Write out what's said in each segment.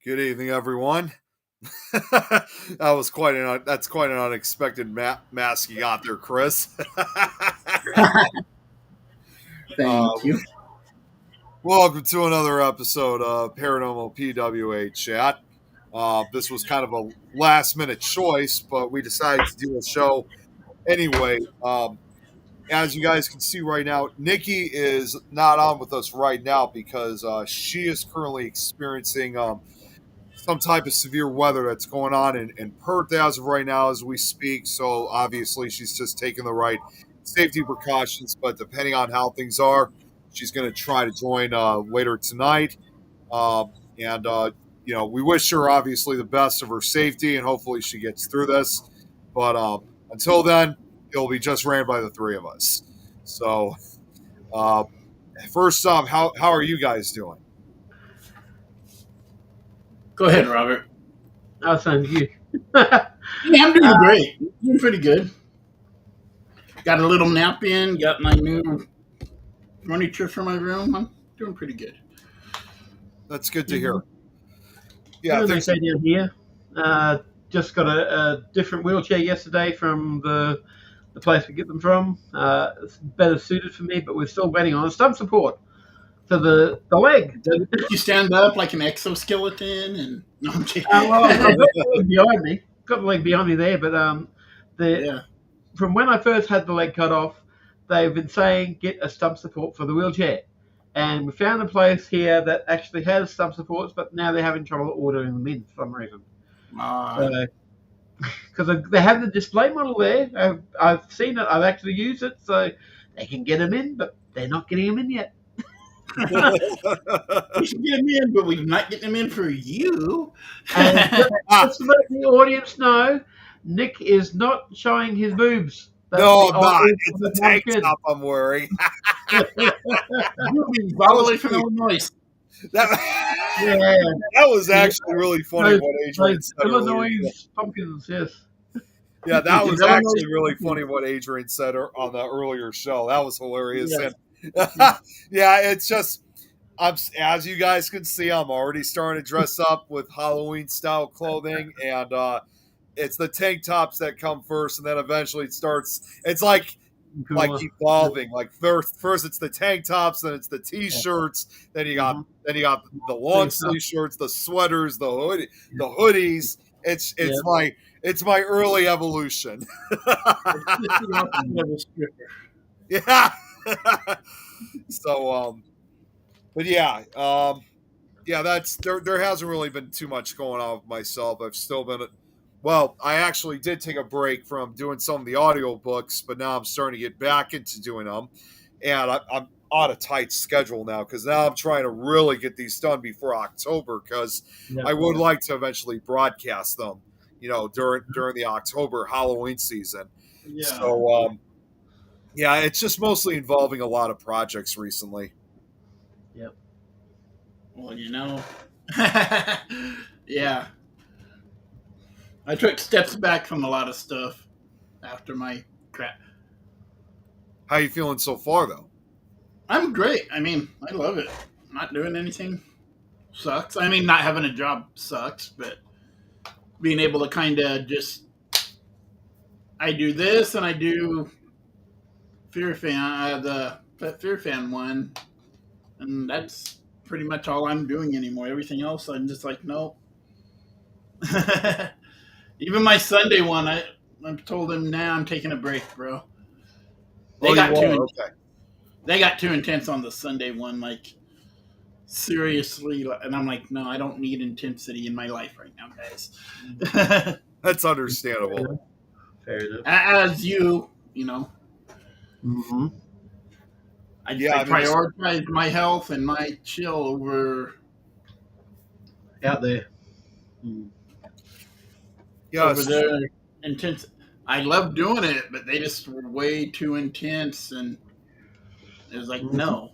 Good evening, everyone. That's quite an unexpected mask you got there, Chris. Thank you. Welcome to another episode of Paranormal PWA Chat. This was kind of a last minute choice, but we decided to do a show anyway. As you guys can see right now, Nikki is not on with us right now because she is currently experiencing some type of severe weather that's going on in Perth as of right now as we speak. So obviously she's just taking the right safety precautions, but depending on how things are, she's going to try to join later tonight. And we wish her obviously the best of her safety, and hopefully she gets through this. But until then, it'll be just ran by the three of us. So uh, first off, how are you guys doing? Go ahead, Robert. Oh, thank you. Yeah, I'm doing great. Doing pretty good. Got a little nap in. Got my new furniture for my room. I'm doing pretty good. That's good to hear. Yeah, Yeah, they say down here. Just got a different wheelchair yesterday from the place we get them from. It's better suited for me, but we're still waiting on some support for the leg. Does it make you stand up like an exoskeleton? And no, I'm kidding. Well, I've got the leg behind me. Got the leg behind me there, but Yeah. from when I first had the leg cut off, they've been saying get a stump support for the wheelchair. And we found a place here that actually has stump supports, but now they're having trouble ordering them in for some reason. Because they have the display model there. I've seen it. I've actually used it, so they can get them in, but they're not getting them in yet. We should get them in, but we're not getting them in for you. And just to let the audience know, Nick is not showing his boobs. No, I'm not. It's the tank top I'm wearing. Movies all the way from Illinois. That was actually really funny what Adrian said. Illinois pumpkins, yes. Yeah, that was actually really funny what Adrian said on the earlier show. That was hilarious. Yes. And, yeah, it's just, as you guys can see, I'm already starting to dress up with Halloween-style clothing, and it's the tank tops that come first, and then eventually it starts. It's like evolving. Like first it's the tank tops, then it's the t-shirts, then you got the long sleeve shirts, the sweaters, the hoodies. It's my early evolution. Yeah. So but yeah, that's there hasn't really been too much going on with myself. I've still been I actually did take a break from doing some of the audiobooks, but now I'm starting to get back into doing them. And I'm on a tight schedule now because now I'm trying to really get these done before October because I would like to eventually broadcast them, during the October Halloween season. Yeah. So, it's just mostly involving a lot of projects recently. Yep. Well, yeah. I took steps back from a lot of stuff after my crap. How you feeling so far, though? I'm great. I mean, I love it. Not doing anything sucks. I mean, not having a job sucks, but being able to kind of just, I do this and I do Fear Fan, the Fear Fan one, and that's pretty much all I'm doing anymore. Everything else, I'm just like, nope. Even my Sunday one, I've told them now I'm taking a break, bro. They got too intense on the Sunday one, like seriously, and I'm like, no, I don't need intensity in my life right now, guys. That's understandable. Fair enough. As you know. Mm-hmm. I prioritize my health and my chill over out there. Yes. Over there, intense. I love doing it, but they just were way too intense, and it was like, no.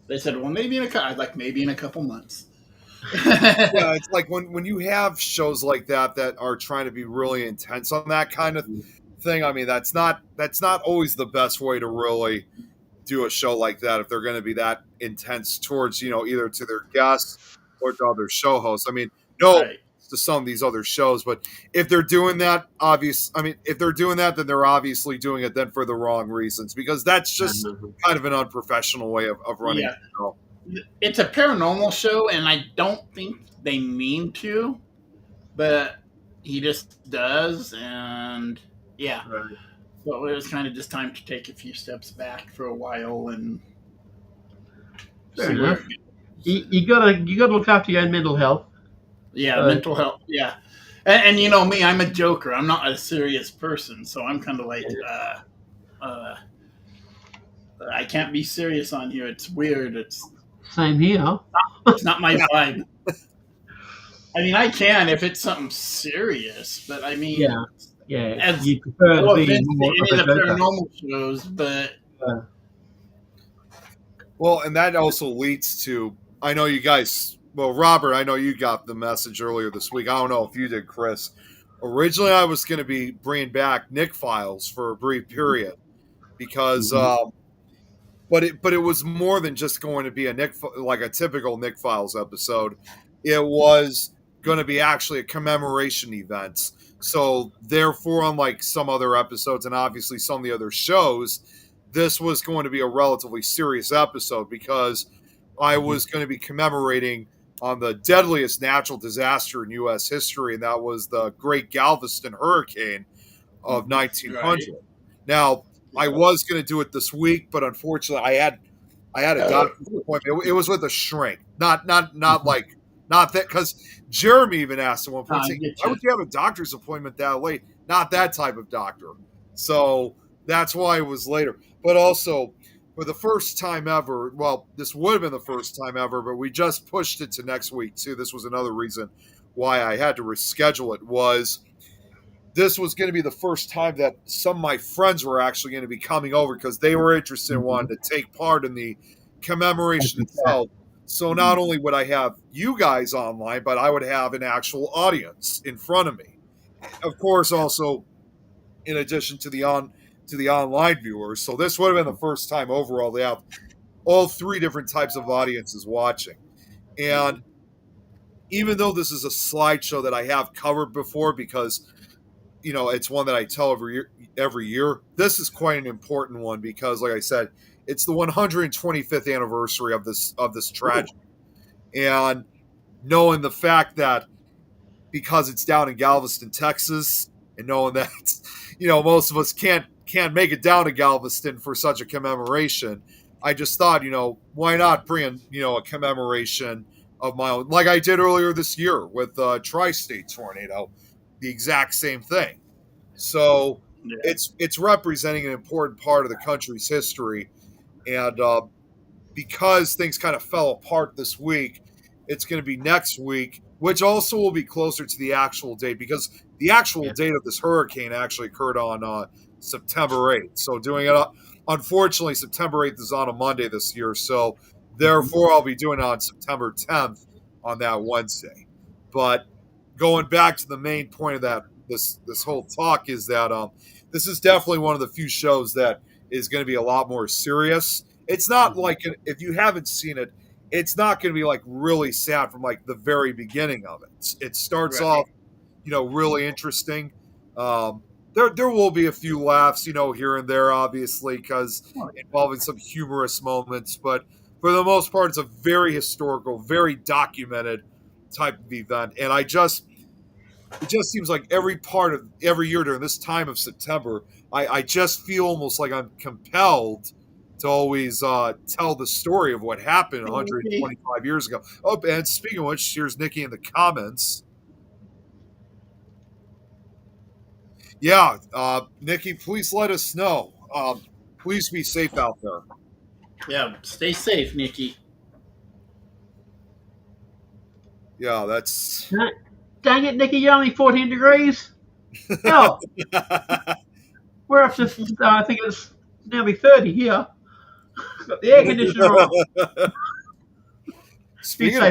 They said, well, maybe in a couple months. Yeah, it's like when you have shows like that are trying to be really intense on that kind of thing. I mean, that's not always the best way to really do a show like that if they're going to be that intense towards either to their guests support the other show hosts. I mean, no Right. to some of these other shows, but if they're doing that, if they're doing that, then they're obviously doing it then for the wrong reasons, because that's just kind of an unprofessional way of running Yeah. the show. It's a paranormal show, and I don't think they mean to, but he just does, and yeah. Right. So it was kind of just time to take a few steps back for a while and Fair see where enough. it goes. You gotta look after your own mental health. Yeah, mental health. Yeah, and you know me, I'm a joker. I'm not a serious person, so I'm kind of like, I can't be serious on here. It's weird. Same here. It's not my vibe. I mean, I can if it's something serious, but I mean, Yeah. as You prefer no to be offense to more any of of a the joker. paranormal shows, but Well, and that also leads to, I know you guys, well, Robert, I know you got the message earlier this week. I don't know if you did, Chris. Originally, I was going to be bringing back Nick Files for a brief period because, but it was more than just going to be like a typical Nick Files episode. It was going to be actually a commemoration event. So therefore, unlike some other episodes and obviously some of the other shows, this was going to be a relatively serious episode because I was going to be commemorating on the deadliest natural disaster in U.S. history, and that was the Great Galveston Hurricane of 1900. right. Now, I was going to do it this week, but unfortunately, I had a doctor's appointment. It was with a shrink, not that, because Jeremy even asked at one point, saying, "Why would you have a doctor's appointment that late?" Not that type of doctor. So that's why it was later. But also, for the first time ever, well, this would have been the first time ever, but we just pushed it to next week too. This was another reason why I had to reschedule it. Was this was going to be the first time that some of my friends were actually going to be coming over because they were interested in wanting to take part in the commemoration itself. So not only would I have you guys online, but I would have an actual audience in front of me. Of course, also in addition to the online viewers. So this would have been the first time overall they have all three different types of audiences watching. And even though this is a slideshow that I have covered before because it's one that I tell every year. This is quite an important one because, like I said, it's the 125th anniversary of this tragedy, and knowing the fact that because it's down in Galveston, Texas, and knowing that most of us can't make it down to Galveston for such a commemoration, I just thought why not bring a commemoration of my own, like I did earlier this year with the tri-state tornado. The exact same thing. So it's representing an important part of the country's history, and because things kind of fell apart this week, it's going to be next week, which also will be closer to the actual date because the actual date of this hurricane actually occurred on September 8th. So doing it, unfortunately, September 8th is on a Monday this year, so therefore I'll be doing it on September 10th on that Wednesday. But going back to the main point of this whole talk is that this is definitely one of the few shows that is going to be a lot more serious. It's not like, if you haven't seen it, it's not going to be like really sad from like the very beginning of it. It starts off, really interesting. There will be a few laughs, here and there, obviously, because involving some humorous moments. But for the most part, it's a very historical, very documented type of event. And it just seems like every year during this time of September, I just feel almost like I'm compelled to always tell the story of what happened 125 years ago. Oh, and speaking of which, here's Nikki in the comments. Yeah, Nikki, please let us know. Please be safe out there. Yeah, stay safe, Nikki. Yeah, that's... Dang it, Nikki, you're only 14 degrees. Hell, we're up to, I think it's nearly 30 here. Got the air conditioner on. Speaking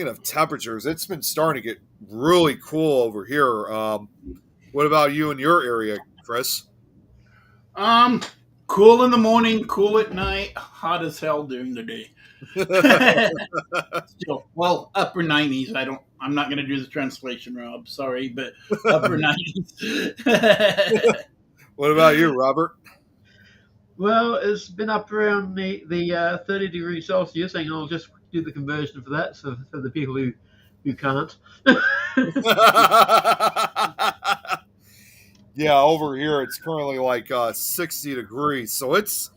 of temperatures, it's been starting to get really cool over here. What about you in your area, Chris? Cool in the morning, cool at night, hot as hell during the day. Still, well, upper 90s. I'm not going to do the translation, Rob. Sorry, but upper 90s. What about you, Robert? Well, it's been up around the 30 degrees Celsius, and I'll just do the conversion for that, so for the people who can't. Yeah, over here it's currently like 60 degrees, so it's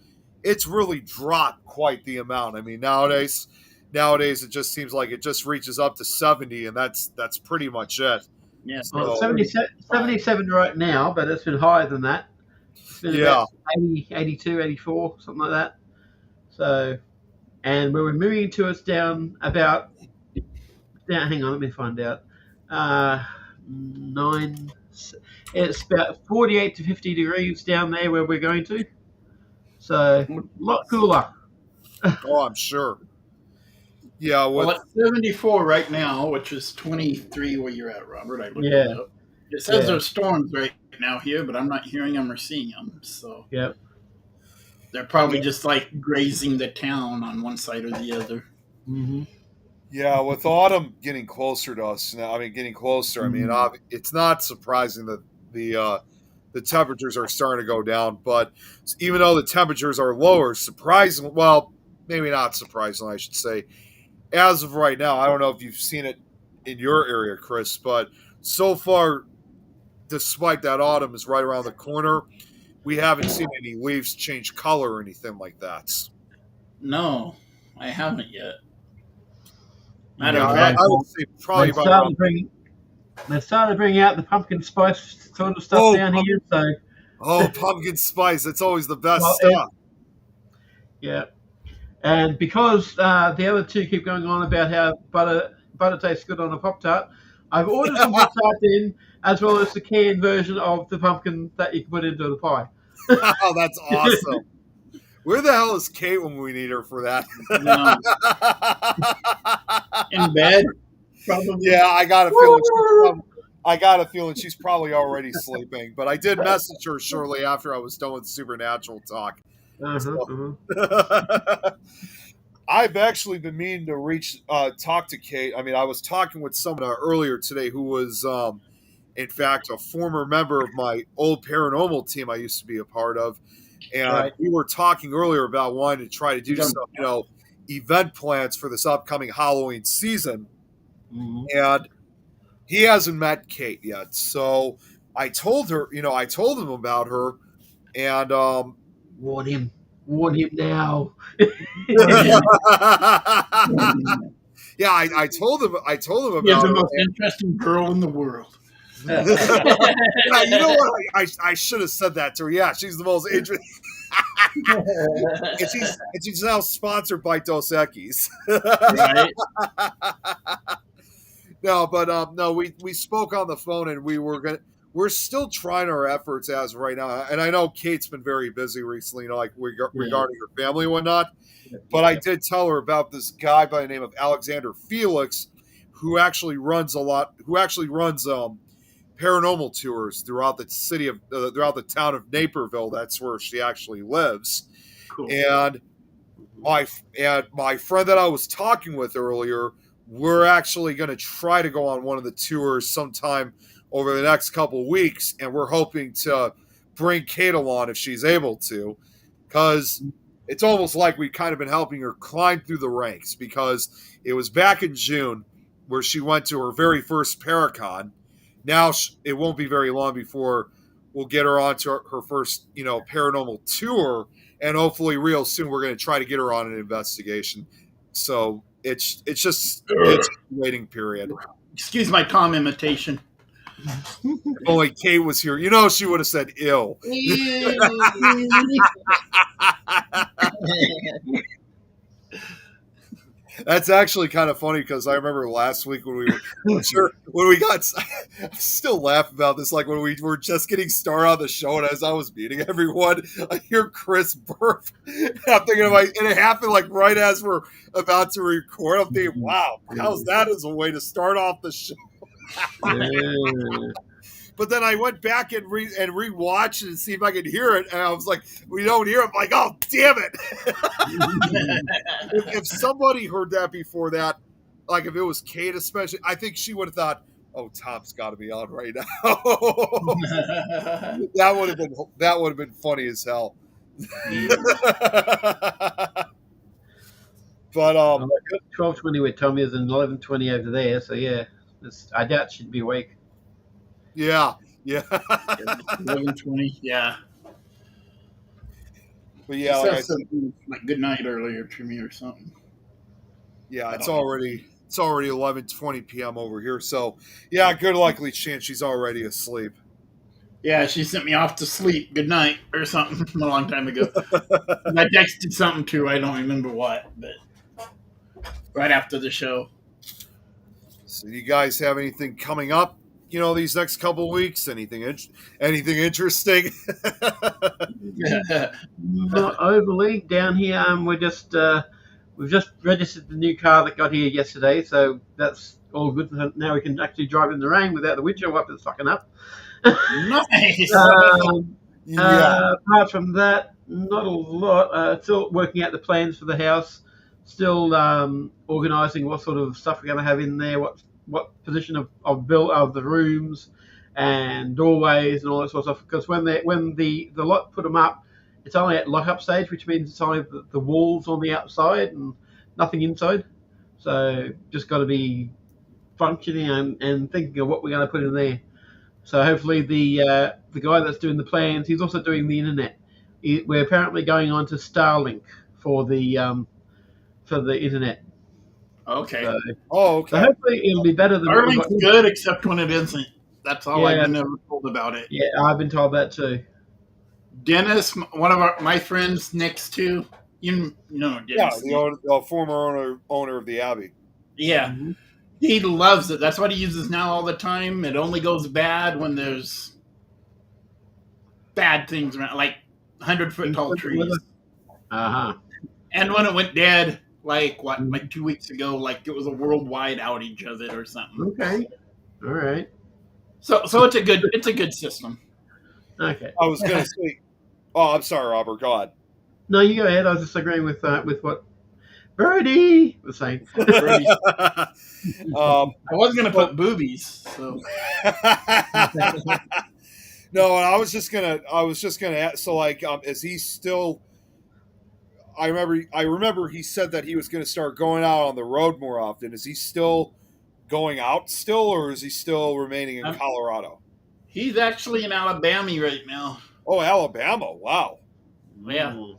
really dropped quite the amount. I mean, nowadays it just seems like it just reaches up to 70, and that's pretty much it. Yeah, Well, So 77 right now, but it's been higher than that. It's been yeah, about 80, 82, 84, something like that. So, and we're moving to us down about, hang on, let me find out. Nine, it's about 48 to 50 degrees down there where we're going to. So, a lot cooler. oh, I'm sure. Yeah, well, it's 74 right now, which is 23 where you're at, Robert. I looked it up. It says there's storms right now here, but I'm not hearing them or seeing them. So Yep. they're probably just like grazing the town on one side or the other. Mm-hmm. Yeah, with autumn getting closer to us now, I mean, getting closer. I mean, it's not surprising that the temperatures are starting to go down. But even though the temperatures are lower, surprisingly, well, maybe not surprisingly, I should say, as of right now, I don't know if you've seen it in your area, Chris, but so far, despite that autumn is right around the corner, we haven't seen any leaves change color or anything like that. No, I haven't yet. Yeah, I would say probably about around. They started bringing out the pumpkin spice sort of stuff down here. So, pumpkin spice, that's always the best well, stuff. Yeah. And because the other two keep going on about how butter tastes good on a Pop-Tart, I've ordered some Pop-Tarts in, as well as the canned version of the pumpkin that you can put into the pie. Oh, that's awesome. Where the hell is Kate when we need her for that? In bed, probably. Yeah, I got a feeling she's probably already sleeping. But I did message her shortly after I was done with Supernatural talk. I've actually been meaning to talk to Kate. I mean, I was talking with someone earlier today who was, in fact, a former member of my old paranormal team I used to be a part of. And we were talking earlier about wanting to try to do some, event plans for this upcoming Halloween season. Mm-hmm. And he hasn't met Kate yet. So I told him about her, and warn him now. Yeah, I told him about You're the most interesting girl in the world. You know what? I should have said that to her. Yeah, she's the most interesting. and she's now sponsored by Dos Equis. Right. No, but no, we spoke on the phone, and we're still trying our efforts as of right now. And I know Kate's been very busy recently, like regarding her family and whatnot. But I did tell her about this guy by the name of Alexander Felix, who actually runs paranormal tours throughout the town of Naperville. That's where she actually lives. Cool. And my friend that I was talking with earlier, we're actually going to try to go on one of the tours sometime over the next couple of weeks, and we're hoping to bring Kate along if she's able to, because it's almost like we've kind of been helping her climb through the ranks, because it was back in June where she went to her very first Paracon. Now it won't be very long before we'll get her onto her first, paranormal tour, and hopefully real soon we're going to try to get her on an investigation. So it's just a waiting period. Excuse my Tom imitation. If only Kate was here, she would have said ill. That's actually kind of funny, because I remember last week when we got, I still laugh about this, like when we were just getting started on the show, and as I was meeting everyone, I hear Chris burp, and I'm thinking and it happened like right as we're about to record. I'm thinking, wow, how's that as a way to start off the show? But then I went back and rewatched it and see if I could hear it, and I was like, we don't hear it. I'm like, oh damn it! If somebody heard that before that, like if it was Kate especially, I think she would have thought, oh, Tom's got to be on right now. that would have been funny as hell. But 12:20 with Tommy is and 11:20 over there. So yeah, I doubt she'd be awake. yeah. 11:20. Yeah. But yeah, like I said, like good night earlier to me or something. Yeah, it's already 11:20 p.m. over here. So yeah, good likely chance she's already asleep. Yeah, she sent me off to sleep. Good night or something a long time ago. I texted something too. I don't remember what, but right after the show. So you guys have anything coming up? These next couple weeks? Anything interesting? Not overly down here. We've just registered the new car that got here yesterday, so that's all good. Now we can actually drive in the rain without the windshield wipers fucking up. Nice. Apart from that, not a lot. Still working out the plans for the house. Still organising what sort of stuff we're going to have in there. What position of built of the rooms and doorways and all that sort of stuff. Because when the lot put them up, it's only at lock-up stage, which means it's only the walls on the outside and nothing inside. So just got to be functioning and thinking of what we're going to put in there. So hopefully the guy that's doing the plans, he's also doing the internet. We're apparently going on to Starlink for the internet. Okay. So, okay. So hopefully it'll be better than Starlink's good, except when it isn't. That's all I've been ever told about it. Yeah, I've been told that too. Dennis, one of my friends next to Dennis. Yeah, the former owner of the Abbey. Yeah. Mm-hmm. He loves it. That's what he uses now all the time. It only goes bad when there's bad things around, like 100-foot tall trees. Uh-huh. And when it went dead, like 2 weeks ago, like it was a worldwide outage of it or something. Okay. All right. So it's a good system. Okay. I was gonna say, I'm sorry, Robert. Go ahead. No, you go ahead. I was just agreeing with what Birdie was saying. I was gonna put boobies. So. No, I was just gonna ask, so like, is he still? I remember he said that he was going to start going out on the road more often. Is he still going out or is he still remaining in Colorado? He's actually in Alabama right now. Oh, Alabama! Wow. Yeah.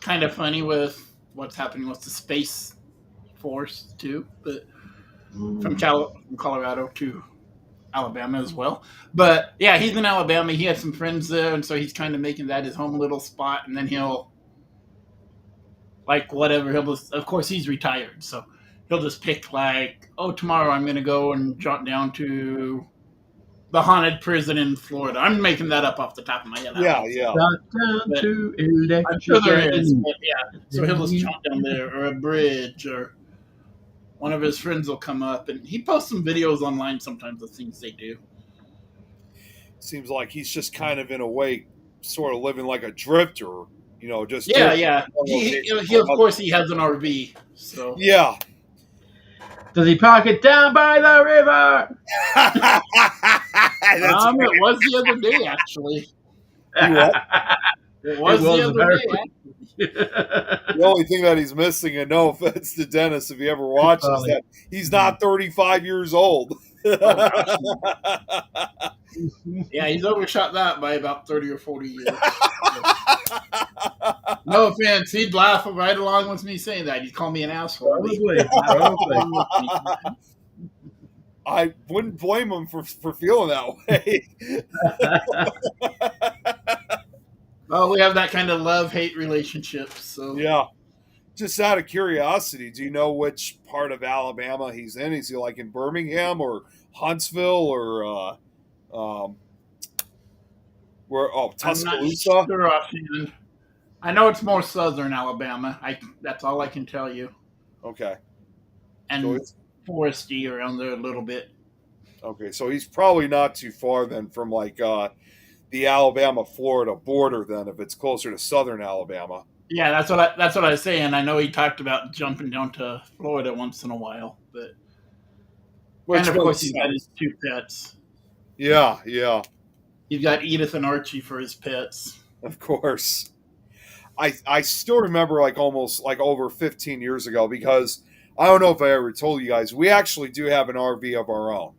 Kind of funny with what's happening with the Space Force too, but from Colorado to Alabama as well. But yeah, he's in Alabama. He had some friends there, and so he's kind of making that his home little spot, and then he'll. Like whatever, of course he's retired, so he'll just pick like, tomorrow I'm gonna go and jaunt down to the haunted prison in Florida. I'm making that up off the top of my head. Yeah. I'm sure there is, but yeah. So he'll just jaunt down there, or a bridge, or one of his friends will come up, and he posts some videos online sometimes of things they do. Seems like he's just kind of in a way, sort of living like a drifter. Just He of course he has an RV. So yeah. Does he park it down by the river? It was the other day actually. It was the other day. The only thing that he's missing, and no offense to Dennis, if he ever watches that, he's not 35 years old. Yeah, he's overshot that by about 30 or 40 years. No offense, he'd laugh right along with me saying that. He'd call me an asshole. Probably. I wouldn't blame him for feeling that way. Well, we have that kind of love-hate relationship. So yeah. Just out of curiosity, do you know which part of Alabama he's in? Is he like in Birmingham or Huntsville or Tuscaloosa? I'm not sure offhand. I know it's more southern Alabama. That's all I can tell you. Okay. And foresty around there a little bit. Okay, so he's probably not too far then from like the Alabama-Florida border. Then, if it's closer to southern Alabama. Yeah, that's what I was saying. I know he talked about jumping down to Florida once in a while, but and Which of course makes he's got his sense. 2 pets. Yeah, yeah, He's got Edith and Archie for his pets. of course. I still remember like almost like over 15 years ago, because I don't know if I ever told you guys, we actually do have an RV of our own.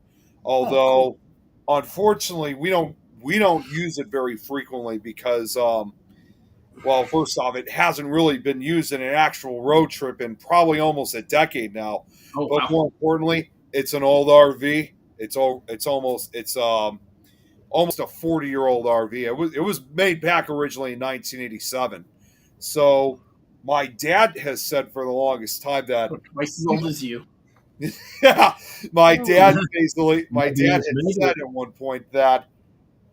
Oh, cool. Although unfortunately we don't use it very frequently because well, first off, it hasn't really been used in an actual road trip in probably almost a decade now. Oh, But wow. more importantly, it's an old RV. It's almost a 40-year-old RV. It was made back originally in 1987. So my dad has said for the longest time that Twice as old as you. yeah, my dad Oh. basically my Maybe dad it's had maybe. said at one point that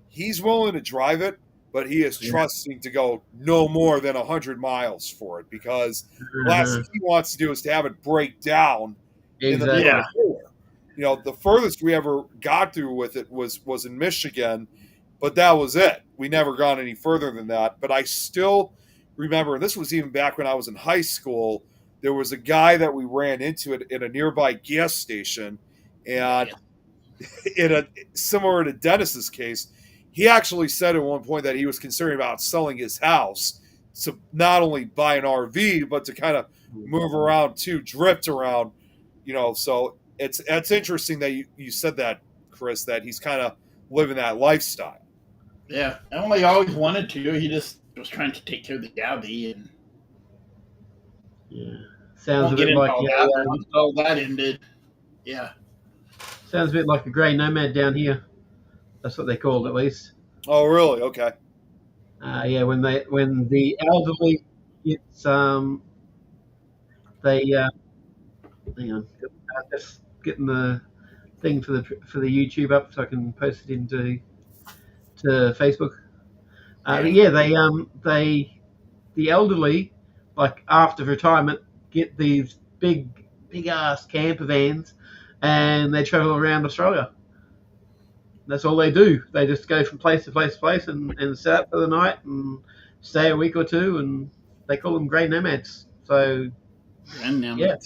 he's willing to drive it, but he is Yeah. trusting to go no more than 100 miles for it, because the last Uh-huh. thing he wants to do is to have it break down in the middle Exactly. of nowhere. The furthest we ever got through with it was in Michigan, but that was it. We never got any further than that. But I still remember, and this was even back when I was in high school, there was a guy that we ran into at a nearby gas station, and in a similar to Dennis's case, he actually said at one point that he was considering about selling his house to not only buy an RV, but to kind of move around too, drift around. So it's interesting that you said that, Chris, that he's kind of living that lifestyle. Yeah, Emily always wanted to. He just was trying to take care of the Gabby, and Yeah. Sounds a won't get bit into like all that. But once all that ended, yeah, sounds a bit like a grey nomad down here. That's what they're called, at least. Oh, really? Okay. Yeah, when the elderly, it's they hang on, just getting the thing for the YouTube up so I can post it into Facebook. Yeah, the elderly, like after retirement, get these big ass camper vans, and they travel around Australia. That's all they do. They just go from place to place to place and set up for the night and stay a week or two, and they call them grey nomads. So and now yeah,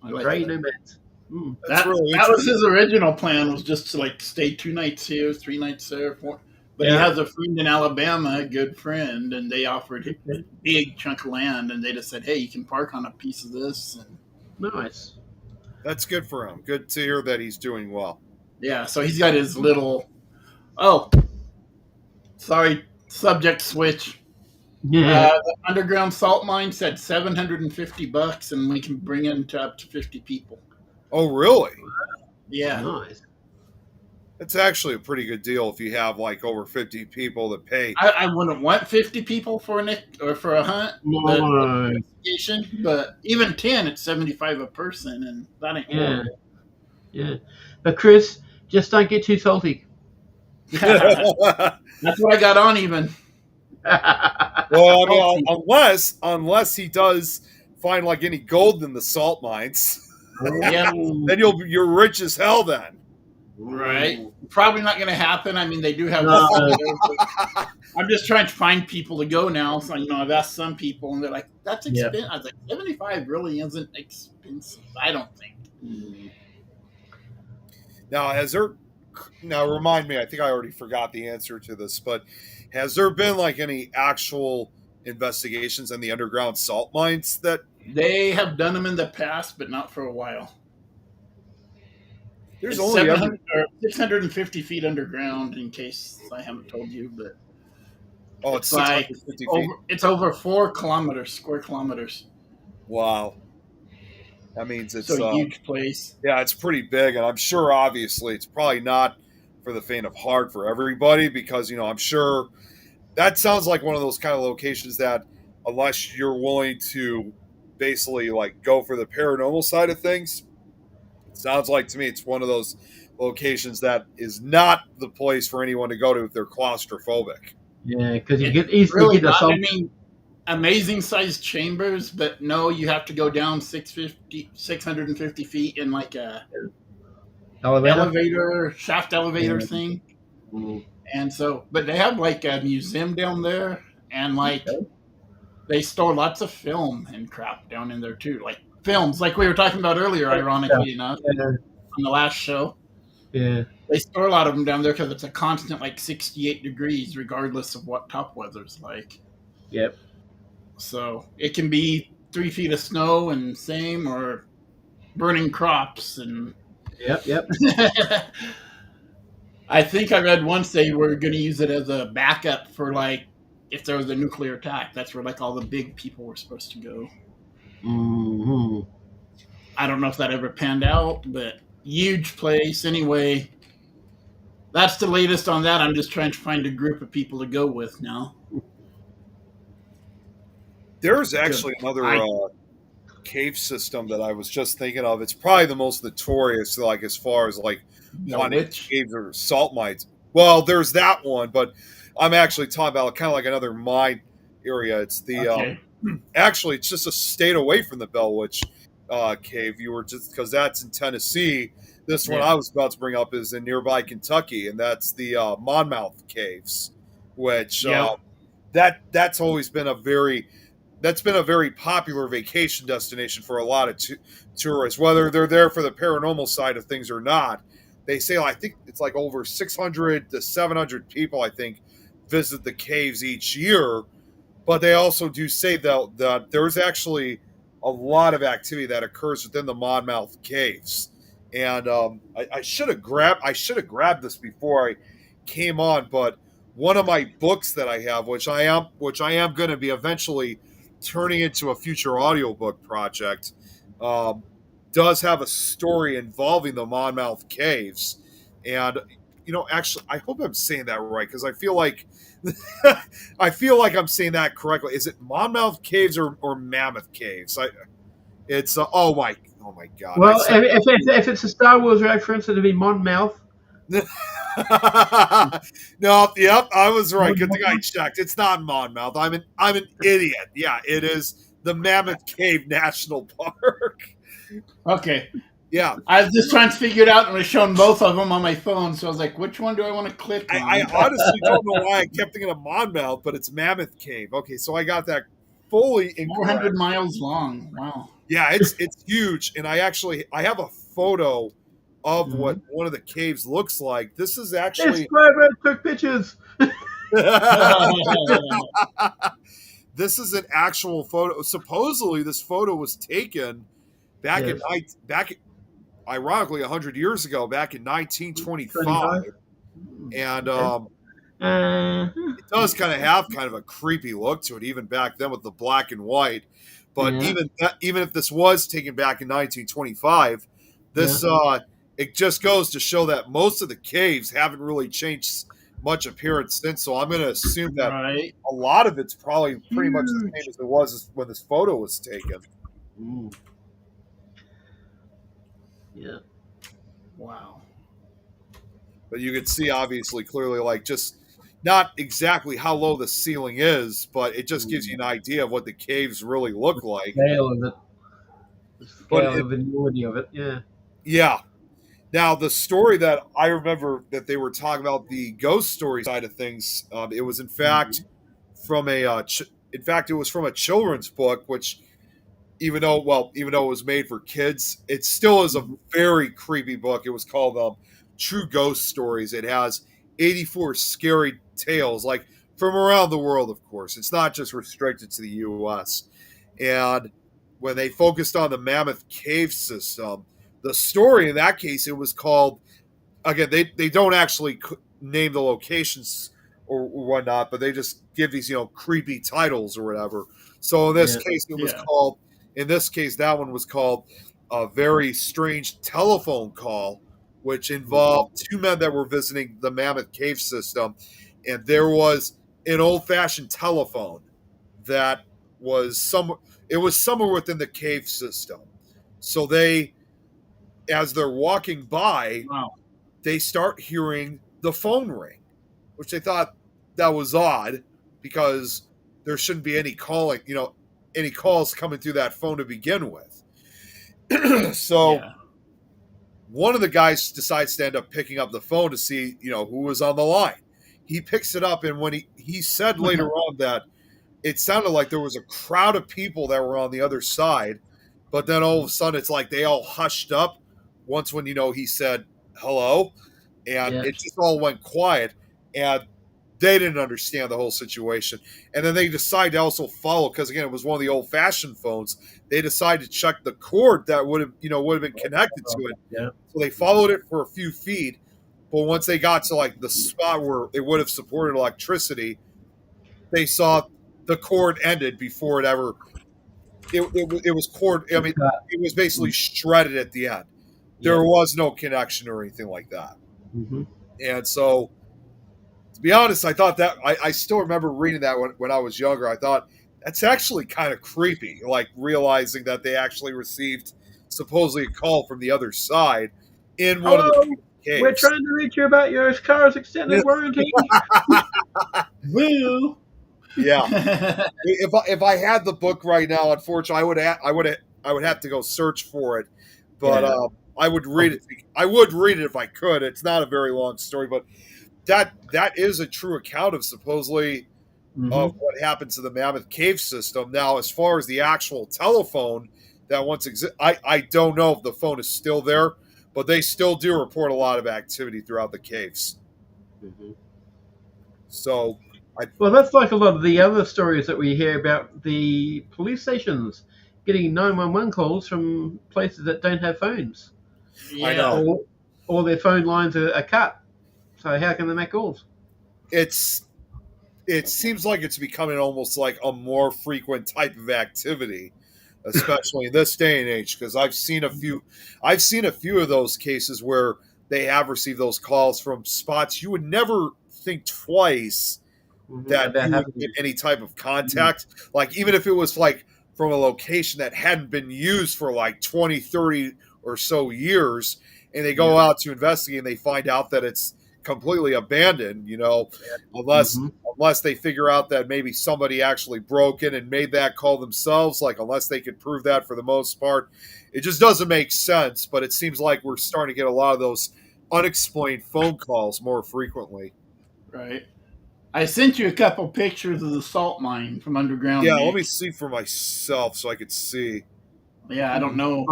I like grey that. nomads. Mm. That's really That was interesting. his original plan, was just to like stay 2 nights here, 3 nights there. But he Yeah. has a friend in Alabama, a good friend, and they offered him a big chunk of land, and they just said, "Hey, you can park on a piece of this." And Nice. That's good for him. Good to hear that he's doing well. yeah, so he's got his little. Oh, sorry, subject switch. Yeah. The underground salt mine said $750, and we can bring in to up to 50 people. Oh, really? Yeah, Nice. It's actually a pretty good deal if you have like over 50 people that pay. I wouldn't want 50 people for a hunt. No. But even 10, it's 75 a person, and that ain't Yeah. horrible. Yeah. But Chris, just don't get too salty. That's what I got on even. Well, I mean, unless he does find like any gold in the salt mines, Yeah, then you're rich as hell. Then right. Probably not going to happen. I mean, they do have. No. I'm just trying to find people to go now. So I've asked some people, and they're like, "That's Yeah. expensive." I was like, "75 really isn't expensive. I don't think." now remind me. I think I already forgot the answer to this, but has there been like any actual investigations in the underground salt mines that? They have done them in the past, but not for a while. There's It's only 700 or 650 feet underground, in case I haven't told you, but it's like 650 feet. it's over 4 square kilometers. Wow, that means it's So a huge place. yeah, it's pretty big, and I'm sure obviously it's probably not for the faint of heart for everybody, because I'm sure that sounds like one of those kind of locations that, unless you're willing to basically like go for the paranormal side of things, it sounds like to me it's one of those locations that is not the place for anyone to go to if they're claustrophobic. Yeah, because you It's get easily really get not. assaulted. I mean, amazing sized chambers, but no, you have to go down 650 feet in like a Elevator. shaft elevator Yeah. thing. Mm. And so, but they have like a museum down there, and like Okay. they store lots of film and crap down in there too, like films, like we were talking about earlier. Yeah. Ironically enough, Yeah. on the last show, Yeah. they store a lot of them down there because it's a constant like 68 degrees, regardless of what top weather's like. Yep. So it can be 3 feet of snow and same, or burning crops and. Yep. Yep. I think I read once they were going to use it as a backup for like if there was a nuclear attack. That's where like all the big people were supposed to go. Hmm. I don't know if that ever panned out, but huge place. Anyway, that's the latest on that. I'm just trying to find a group of people to go with now. There's actually another I cave system that I was just thinking of. It's probably the most notorious, like as far as like haunted which caves or salt mines. Well, there's that one, but I'm actually talking about kind of like another mine area. It's the okay. actually it's just a state away from the Bell Witch cave. You were just because that's in Tennessee. This one Yeah. I was about to bring up is in nearby Kentucky, and that's the Monmouth Caves, which Yep. that's always been a very popular vacation destination for a lot of tourists, whether they're there for the paranormal side of things or not. They say I think it's like over 600 to 700 people I think visit the caves each year, but they also do say that there's actually a lot of activity that occurs within the Monmouth Caves. And I should have grabbed this before I came on, but one of my books that I have, which I am going to be eventually turning into a future audiobook project, um, does have a story involving the Monmouth Caves. And actually, I hope I'm saying that right because I feel like I feel like I'm saying that correctly. Is it Monmouth Caves or Mammoth Caves? It's oh my god! I Well, said if it's a Star Wars reference, it'd be Monmouth. no. Yep, I was right. Good thing I Monmouth. checked. It's not Monmouth. I'm an idiot. Yeah, it is the Mammoth Cave National Park. Okay. Yeah, I was just trying to figure it out, and it was showing both of them on my phone. So I was like, which one do I want to click I on? honestly don't know why I kept thinking of Monmouth, but it's Mammoth Cave. Okay, so I got that fully incorrect. 400 miles long. Wow. Yeah, it's huge, and I have a photo of what Mhm. one of the caves looks like. This is It's actually Clover took pictures. this is an actual photo. Supposedly, this photo was taken back in Yes. back ironically 100 years ago, back in 1925, 25. and Okay. Uh, it does kind of a creepy look to it, even back then with the black and white. But yeah. even if this was taken back in 1925, Yeah. this it just goes to show that most of the caves haven't really changed much appearance since. So I'm going to assume that Right. a lot of it's probably pretty much the same Huge. as it was when this photo was taken. Mm. Yeah. Wow. But you can see obviously clearly, like just not exactly how low the ceiling is, but it just gives you an idea of what the caves really look like. Scale of it. The But scale of enormity of it. Yeah. yeah. Now the story that I remember that they were talking about the ghost story side of things, it was in fact from it was from a children's book, which even though it was made for kids, it still is a Mhm. very creepy book. It was called True Ghost Stories. It has 84 scary tales, like from around the world, of course. It's not just restricted to the U.S. And when they focused on the Mammoth Cave system, the story in that case, it was called again, they don't actually name the locations or whatnot, but they just give these creepy titles or whatever. So in this Yeah. case, it was Yeah. called. In this case, that one was called a very strange telephone call, which involved two men that were visiting the Mammoth Cave system, and there was an old-fashioned telephone that was some. It was somewhere within the cave system. So as they're walking by, Wow. they start hearing the phone ring, which they thought that was odd because there shouldn't be any calls coming through that phone to begin with. So Yeah. one of the guys decides to end up picking up the phone to see, who was on the line. He picks it up, and when he said later on that it sounded like there was a crowd of people that were on the other side, but then all of a sudden it's like they all hushed up once when he said hello, and Yeah. it just all went quiet, and they didn't understand the whole situation. And then they decided to also follow, because again it was one of the old fashioned phones. They decided to check the cord that would have been connected to it. Yeah. So they followed it for a few feet, but once they got to like the spot where it would have supported electricity, they saw the cord ended before it ever. It was cord. I mean, it was basically shredded at the end. There was no connection or anything like that. Mm-hmm. And so, to be honest, I thought that I still remember reading that when I was younger. I thought that's actually kind of creepy, like realizing that they actually received supposedly a call from the other side in one of Hello, the caves. we're trying to reach you about your car's extended warranty. Woo! Yeah. If I had the book right now, unfortunately, I would have to go search for it. But I would read it. I would read it if I could. It's not a very long story, but that is a true account of supposedly of what happened to the Mammoth Cave system. Now, as far as the actual telephone that once existed, I don't know if the phone is still there, but they still do report a lot of activity throughout the caves. Mm-hmm. So, well, that's like a lot of the other stories that we hear about the police stations getting 911 calls from places that don't have phones. Yeah. I know. Or their phone lines are cut. So how can they make calls? It seems like it's becoming almost like a more frequent type of activity, especially in this day and age, because I've seen a few of those cases where they have received those calls from spots you would never think twice that you would get any type of contact. Like, even if it was like from a location that hadn't been used for like 20, 30 or so years, and they go out to investigate and they find out that it's completely abandoned, unless they figure out that maybe somebody actually broke in and made that call themselves, like unless they could prove that for the most part. It just doesn't make sense, but it seems like we're starting to get a lot of those unexplained phone calls more frequently. Right. I sent you a couple pictures of the salt mine from underground. Yeah, let me see for myself so I could see. Yeah, I don't know.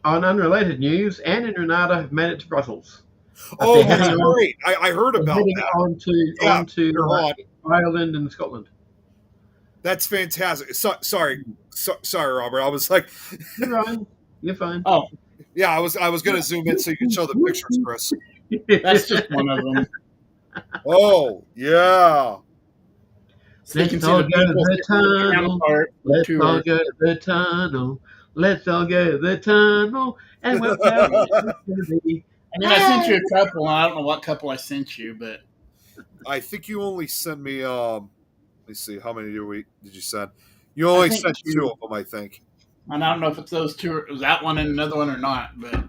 On unrelated news, Anne and Renata have made it to Brussels. Oh, that's great. I heard about that. Onto Ireland and Scotland. That's fantastic. Sorry, Robert. I was like, You're fine. Oh, yeah. I was going to zoom in so you can show the pictures, Chris. That's just one of them. Oh, yeah. So you can see the tunnel. Let's all go to the tunnel. Let's all go to the tunnel. And we'll tell you I mean, I sent you a couple. I don't know what couple I sent you, but I think you only sent me. Let me see. How many did you send? You only sent two of them, I think. And I don't know if it's those two, or it was that one and another one or not. But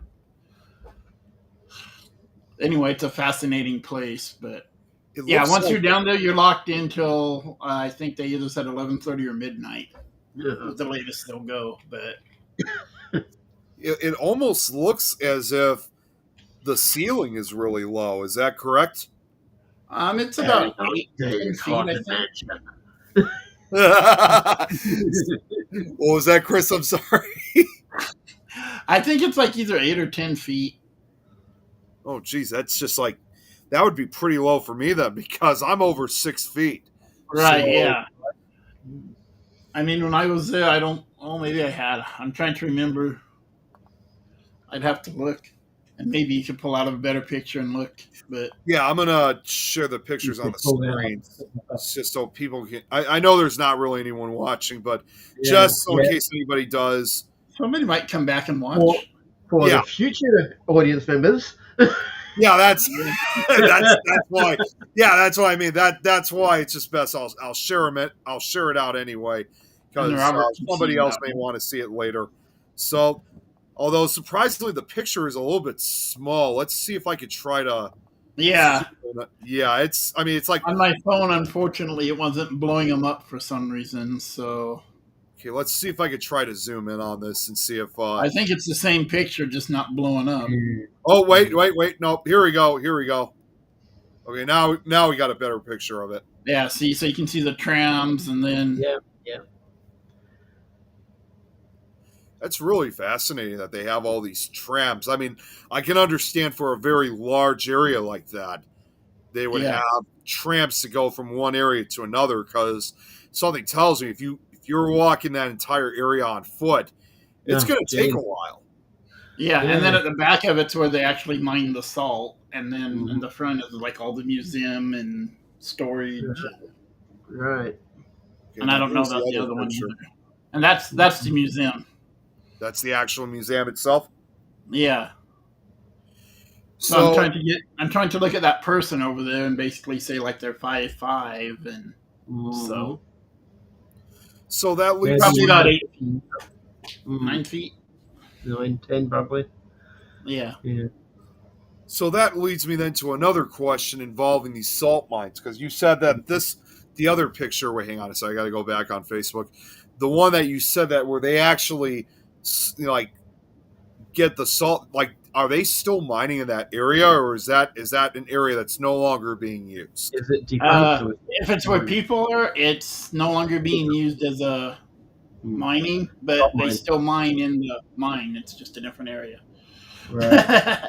anyway, it's a fascinating place. But once you're down there, you're locked in till I think they either said 11:30 or midnight. Yeah. The latest they'll go. But it almost looks as if the ceiling is really low. Is that correct? It's about 8 feet, I think. What was that, Chris? I'm sorry. I think it's like either 8 or 10 feet. Oh, geez, that's just like, that would be pretty low for me then, because I'm over 6 feet. Right, so, yeah. I mean, when I was there, maybe I had. I'm trying to remember. I'd have to look. And maybe you could pull out a better picture and look. But yeah, I'm going to share the pictures on the screen. It's just so people can... I know there's not really anyone watching, but just so in case anybody does... Somebody might come back and watch. For the future audience members. Yeah, that's why. Yeah, that's what I mean. That's why it's just best. I'll share it. I'll share it out anyway, because somebody else may want to see it later. So, although surprisingly the picture is a little bit small, let's see if I could try to. Yeah. Yeah, it's like on my phone. Unfortunately, it wasn't blowing them up for some reason. So. Okay, let's see if I could try to zoom in on this and see if. I think it's the same picture, just not blowing up. Oh wait. No, here we go. Okay, now we got a better picture of it. Yeah, see, so you can see the trams, and then Yeah. That's really fascinating that they have all these trams. I mean, I can understand for a very large area like that, they would yeah, have trams to go from one area to another because something tells me if you're walking that entire area on foot, it's Oh, going to take a geez. while. yeah, Yeah. and then at the back of it's where they actually mine the salt, and then in Mhm. the front is like all the museum and storage, Right. Okay, and I now don't know here's the about the other other one picture. either. And that's the museum. That's the actual museum itself. Yeah. So So I'm trying to look at that person over there and basically say like they're 5'5", and Mhm. so so that Where's leads probably the about to 9 feet. 9, 10 probably. Yeah. Yeah. so that leads me then to another question involving these salt mines because you said that the other picture. Wait, hang on a second. I got to go back on Facebook. The one that you said that where they actually like get the salt. Like, are they still mining in that area, or is that an area that's no longer being used? Is it defunct or? If it's where people are, it's no longer being used as a Mm. mining, but Salt they mine. still mine in the mine. It's just a different area. Right.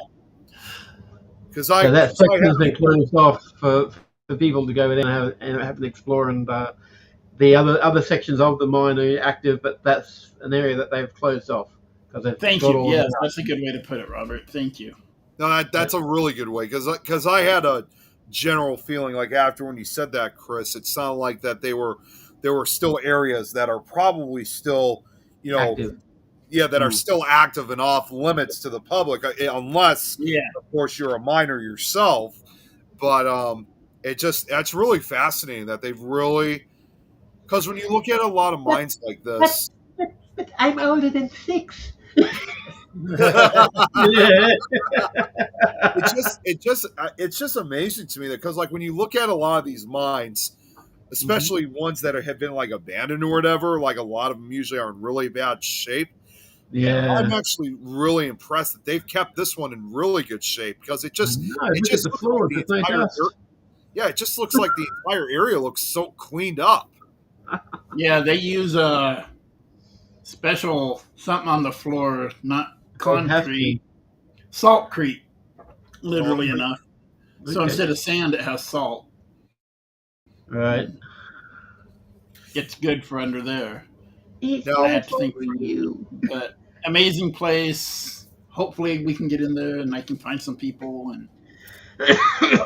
Because So that 'cause I section has have been closed off for people to go in and have an explore, and the other sections of the mine are active, but that's an area that they've closed off because they've Thank got you. all of Yes, that. that's a good way to put it, Robert. Thank you. no, that's a really good way because I had a general feeling like after when you said that, Chris, it sounded like that there were still areas that are probably still, you know, Active. yeah, that are Mm. still active and off limits to the public, unless, Yeah. of course, you're a miner yourself. But that's really fascinating that they've really because when you look at a lot of But, mines like but, this, but I'm older than 6. it Yeah. it's just amazing to me that because like when you look at a lot of these mines, Mhm. especially ones that have been like abandoned or whatever, like a lot of them usually are in really bad shape. Yeah. I'm Yeah. actually really impressed that they've kept this one in really good shape because I know. it Look at just the looks like floors. the There's no entire dust. yeah, it just looks like the entire area looks so cleaned up. Yeah, they use a special something on the floor, not It has to. concrete, saltcrete, Oh, literally enough. So Okay. instead of sand, it has salt. Right. It's good for under there. It's I now, had to all think, for you. but amazing place. Hopefully, we can get in there and I can find some people, and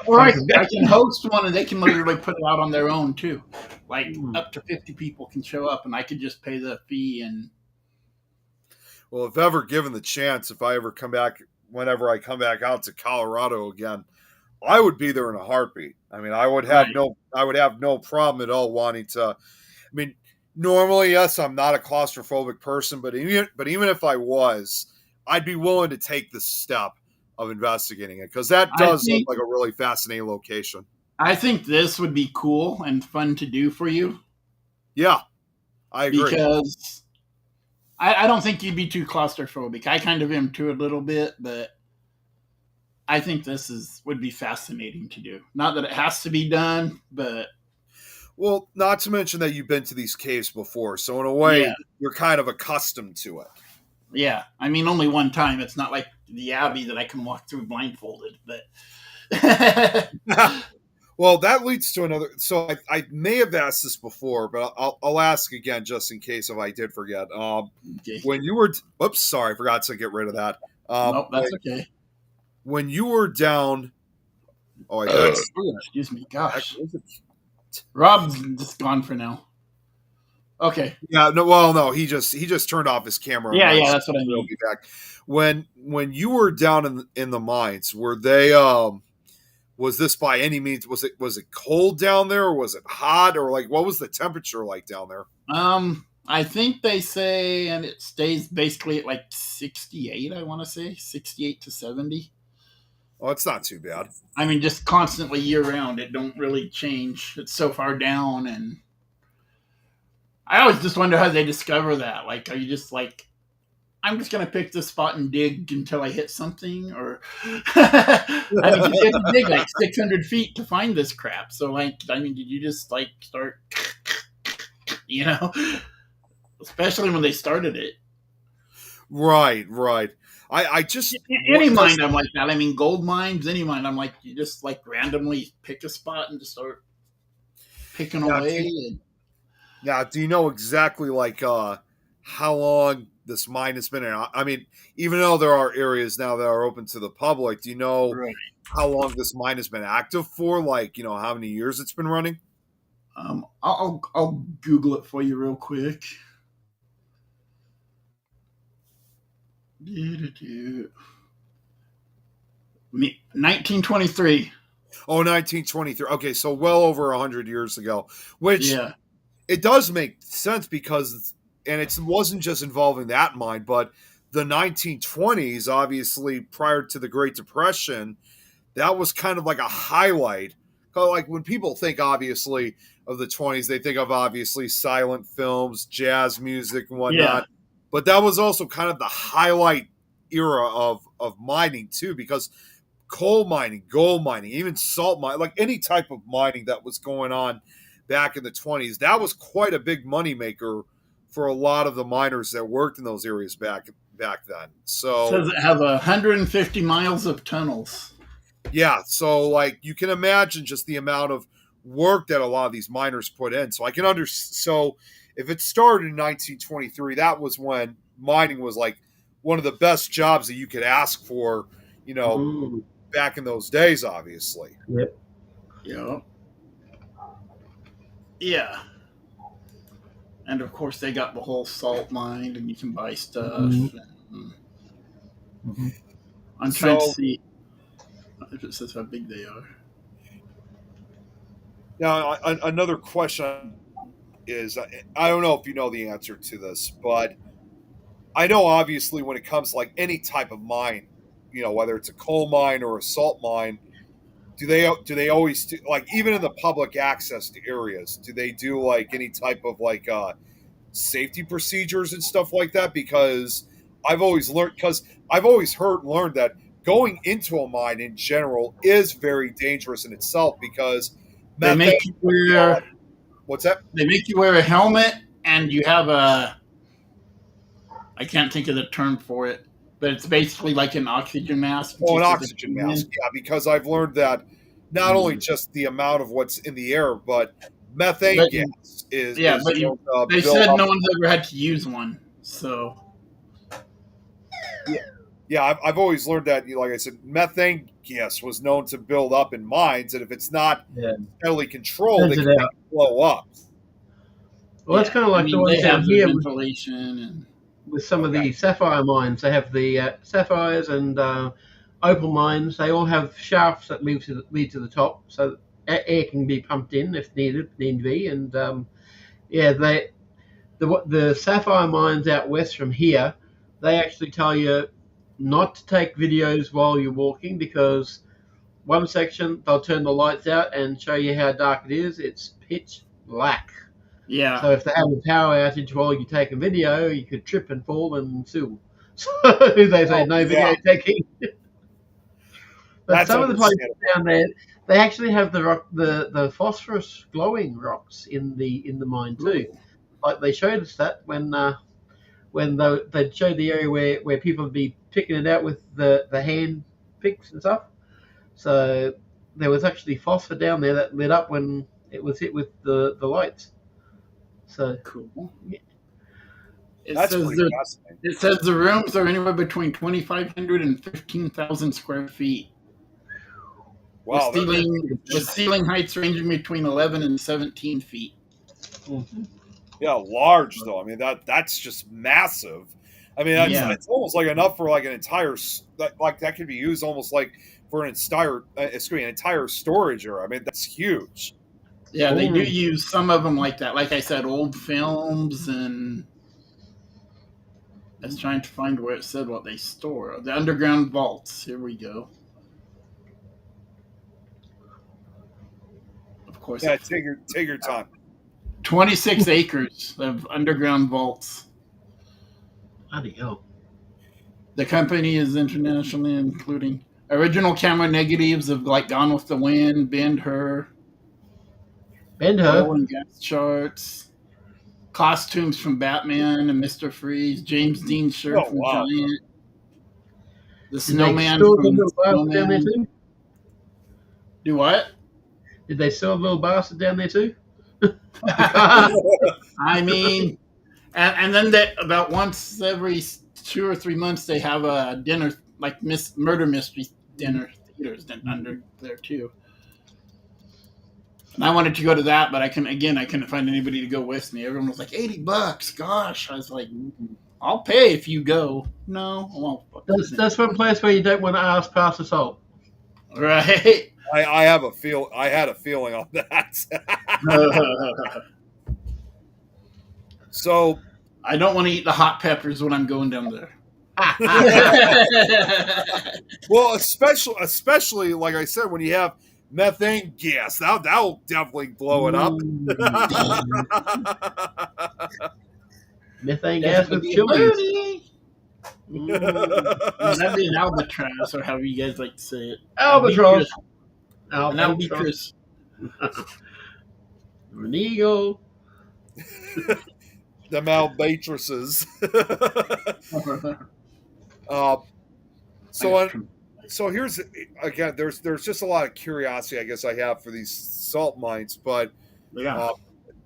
or Find I, some I can host one and they can literally put it out on their own too. Like Mm. up to 50 people can show up, and I could just pay the fee. And well, if ever given the chance, if I ever come back, whenever I come back out to Colorado again, I would be there in a heartbeat. I mean, right, I would have no problem at all wanting to. I mean, normally, yes, I'm not a claustrophobic person, but even if I was, I'd be willing to take the step of investigating it because that I does look think like a really fascinating location. I think this would be cool and fun to do for you Yeah, I agree. because I don't think you'd be too claustrophobic. I kind of am too a little bit, but I think would be fascinating to do. Not that it has to be done, but Well, not to mention that you've been to these caves before, so in a yeah, way, you're kind of accustomed to it. yeah. I mean, only one time. It's not like the Abbey that I can walk through blindfolded, but Well, that leads to another. So I may have asked this before, but I'll ask again just in case if I did forget. okay. When you were, oops, sorry, I forgot to get rid of that. Nope, that's okay. When you were down, oh, I got Excuse me, gosh. it. Rob's just gone for now. Okay. Yeah, no, well, no, he just turned off his camera. Yeah, yeah, that's what I He'll mean. be back. When you were down in the mines, were they was this by any means was it cold down there or was it hot or like what was the temperature like down there? I think they say, and it stays basically at like 68. I want to say 68 to 70. Oh, it's not too bad. I mean, just constantly year round. It don't really change. It's so far down, and I always just wonder how they discover that. Like, are you just like, I'm just gonna pick this spot and dig until I hit something, or I mean, 'cause you have to dig like 600 feet to find this crap. So, like, I mean, did you just like start, you know, especially when they started it? Right, right. I just Any because mine, I'm like that. I mean, gold mines, any mine, I'm like, you just like randomly pick a spot and just start picking now, away. And do you know exactly like how long this mine has been in? I mean, even though there are areas now that are open to the public, do you know right. how long this mine has been active for? Like, how many years it's been running? I'll Google it for you real quick. 1923. Oh, 1923. Okay, so well over 100 years ago, which Yeah, it does make sense because, and it wasn't just involving that mine, but the 1920s, obviously prior to the Great Depression, that was kind of like a highlight. Like when people think, obviously, of the 20s, they think of obviously silent films, jazz music, and yeah, whatnot. But that was also kind of the highlight era of mining too, because coal mining, gold mining, even salt mining, like any type of mining that was going on back in the 20s, that was quite a big moneymaker for a lot of the miners that worked in those areas back then. says So it has 150 miles of tunnels. yeah, so like you can imagine just the amount of work that a lot of these miners put in. So I can so if it started in 1923, that was when mining was like one of the best jobs that you could ask for, you know, Mm, back in those days, obviously. yep. Yeah, yeah, and of course they got the whole salt mine, and you can buy Mm-hmm. stuff. And Mm-hmm. I'm trying to So see if it says how big they are. now another question is I don't know if you know the answer to this, but I know obviously when it comes to like any type of mine, whether it's a coal mine or a salt mine, do they always do, like even in the public access to areas, do they do like any type of like safety procedures and stuff like that? Because I've always heard and learned that going into a mine in general is very dangerous in itself because They methane. make you wear What's that? they make you wear a helmet, and you have a, I can't think of the term for it, but it's basically like an oxygen mask in Oh, an case there's a oxygen human mask. in. Yeah, because I've learned that not only Mm. just the amount of what's in the air, but methane But gas is yeah, is but you, known to they build said up. no one's ever had to use one. So Yeah, yeah. I've always learned that. Like I said, methane gas was known to build up in mines, and if it's not Yeah. steadily controlled, Sends it it can make out. it blow up. Well, that's yeah, kind of I like the mean ones they down have the here ventilation and with some of Okay. the sapphire mines. They have the sapphires and opal mines. They all have shafts that lead to the top, so air can be pumped in if need be. And yeah, the sapphire mines out west from here, they actually tell you not to take videos while you're walking because one section they'll turn the lights out and show you how dark it is. It's pitch black. yeah, So if they have a power outage while you take a video, you could trip and fall and sue. So they say Oh no yeah, video taking. But that's some of the places understandable. down there, they actually have the phosphorus glowing rocks in the mine too. ooh, Like they showed us that when they showed the area where people would be picking it out with the hand picks and stuff. So there was actually phosphor down there that lit up when it was hit with the lights. So cool. It That's says pretty the fascinating. it says the rooms are anywhere between 2,500 and 15,000 square feet, with Wow, that's ceiling pretty with good. ceiling heights ranging between 11 and 17 feet. Mhm. yeah, large though. I mean that's just massive. I mean that's Yeah, it's almost like enough for like an entire like that could be used almost like for an entire an entire storage area. I mean that's huge. yeah, they do Mm. use some of them like that. Like I said, old films, and I was trying to find where it said what they store. The underground vaults. Here we go. Of course, Yeah, it. take your time. 26 acres of underground vaults. Bloody hell. The company is internationally, including original camera negatives of like Gone with the Wind, Ben-Hur, Ben-Hur. oil and gas charts, costumes from Batman and Mr. Freeze, James Dean shirt Oh from wow. Giant, the Did they snowman store the from little bastard down there Snowman. too? Do what? Did they sell the little bastard down there too? God. I mean, and then they, about once every 2 or 3 months they have a dinner like murder mystery dinner theaters under there too. And I wanted to go to that, but I couldn't find anybody to go with me. Everyone was like $80. Gosh, I was like, I'll pay if you go. No, I won't. That's one place where you don't want to ask past the salt. Right. I have a feel. I had a feeling on that. So I don't want to eat the hot peppers when I'm going down there. well, especially like I said, when you have methane gas, that'll definitely blow it up. Methane gas with chilies. That'd be an albatross, or however you guys like to say it. Albatross. An albatross. An eagle. Them albatrosses. So here's again. There's just a lot of curiosity, I guess, I have for these salt mines, but Yeah.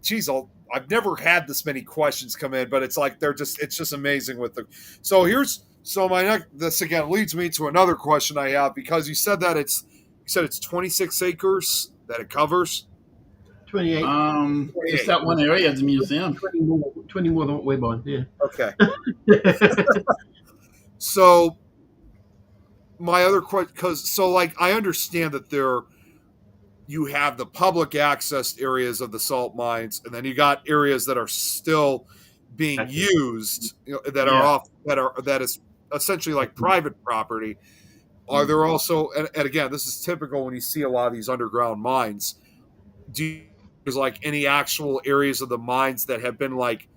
geez, I've never had this many questions come in, but it's like it's just amazing with the. So my next, this again leads me to another question I have, because you said it's 26 acres that it covers. 28. Just that one area of the museum. 20 more than what we're buying. Yeah. Okay. So my other question, like I understand that you have the public access areas of the salt mines, and then you got areas that are still being used, that is essentially like private property. Are there also, and again, this is typical when you see a lot of these underground mines, there's like any actual areas of the mines that have been like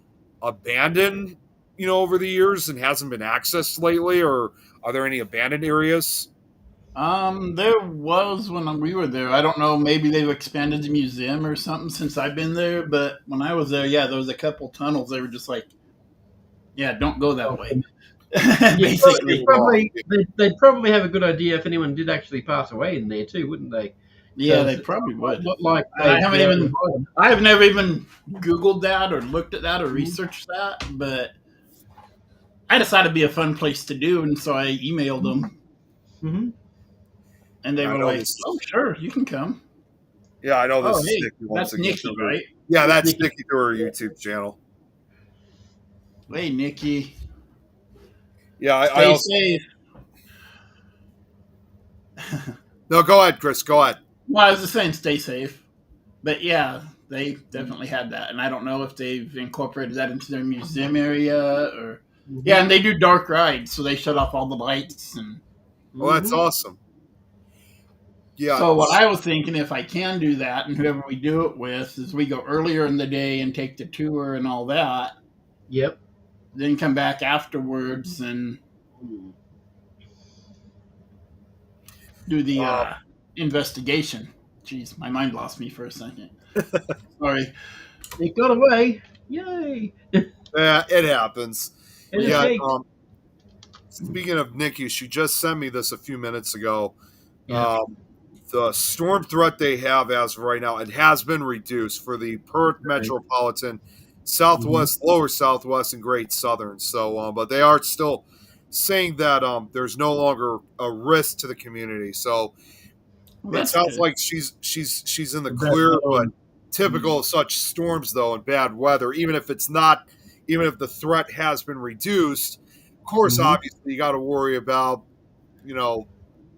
abandoned, over the years and hasn't been accessed lately, or are there any abandoned areas? There was when we were there. I don't know. Maybe they've expanded the museum or something since I've been there. But when I was there, there was a couple tunnels. They were just like, don't go that way. Basically, they'd probably have a good idea if anyone did actually pass away in there too, wouldn't they? Yeah, they probably would. I've never even Googled that or looked at that or researched that, but I decided it'd be a fun place to do, and so I emailed them. Mm-hmm. And they were like, "Oh, sure, you can come." Yeah, I know this. Oh, hey, that's Nikki, right? Yeah, that's Nikki to her YouTube channel. Hey, Nikki. Yeah, I also... safe. No, go ahead, Chris. Go ahead. Well, I was just saying, stay safe. But yeah, they definitely had that, and I don't know if they've incorporated that into their museum area or. Yeah, and they do dark rides, so they shut off all the lights and. Well, that's awesome. Yeah. So what I was thinking, if I can do that, and whoever we do it with, is we go earlier in the day and take the tour and all that. Yep. Then come back afterwards and do the investigation. Jeez, my mind lost me for a second. Sorry. It got away. Yay. Yeah, it happens. Yeah. Speaking of Nikki, she just sent me this a few minutes ago. Yeah. The storm threat they have as of right now, it has been reduced for the Perth metropolitan, Southwest, Lower Southwest, and Great Southern. So, but they are still saying that there's no longer a risk to the community. So it sounds like she's in the clear, but typical of such storms, though, and bad weather, even if the threat has been reduced, of course, obviously you got to worry about,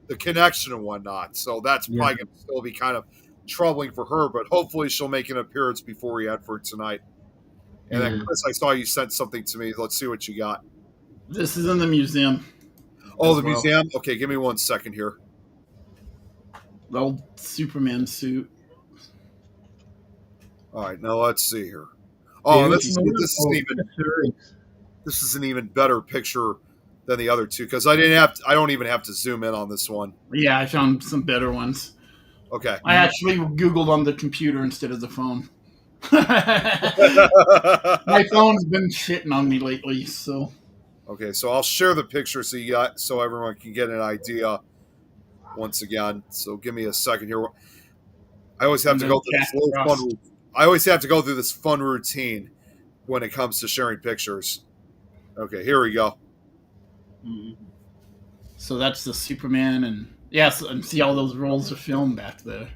the connection and whatnot. So that's probably going to still be kind of troubling for her, but hopefully she'll make an appearance before we head for tonight. And then, Chris, I saw you sent something to me. Let's see what you got. This is in the museum. Oh, the museum? Okay, give me 1 second here. The old Superman suit. All right, now let's see here. Oh, There this is is no this is oh, even there is. this is an even better picture than the other two because I don't even have to zoom in on this one. Yeah, I found some better ones. Okay. I actually Googled on the computer instead of the phone. My phone's been shitting on me lately, so Okay, so I'll share the picture so everyone can get an idea once again. So give me a second here. I always have and to then go through chat this little across. I always have to go through this fun routine when it comes to sharing pictures. Okay, here we go. Mm-hmm. So that's the Superman, and yes, and see all those rolls of film back there.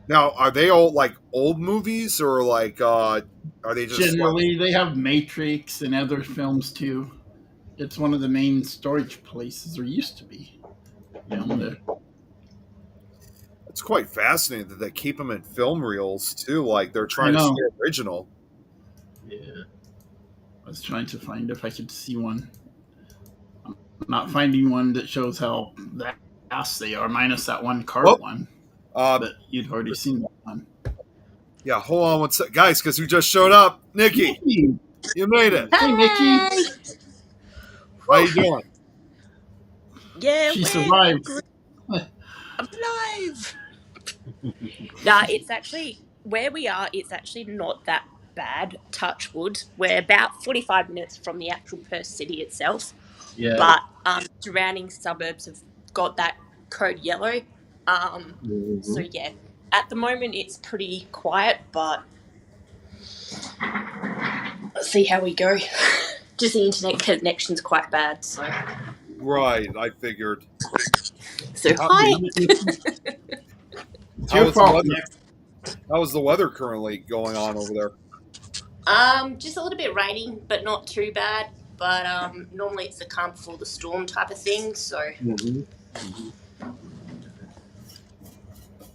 Now, are they all like old movies or like are they just like Generally, they have Matrix and other films too. It's one of the main storage places, or used to be down there. it's quite fascinating that they keep them in film reels too, like they're I trying to stay know. original. Yeah. I was trying to find if I could see one. I'm not finding one that shows how vast they are, minus that one cart Well, one. uh But you'd already seen that one. yeah, hold on one sec. Guys, because we just showed up. Nikki, Mickey! you made it. Hey, Mickey! Hi. How Whew. you doing? Yeah, She we're survived. alive. Nah, it's actually where we are. It's actually not that bad. Touch wood. We're about 45 minutes from the actual Perth city itself, Yeah. but surrounding suburbs have got that code yellow. So Mm-hmm. yeah, at the moment it's pretty quiet, but let's see how we go. Just the internet connection's quite bad, so Right, I figured. How, hi. It's how your is the fault, weather? Nick. How is the weather currently going on over there? Just a little bit raining, but not too bad. But normally it's the calm before the storm type of thing. So Mm-hmm.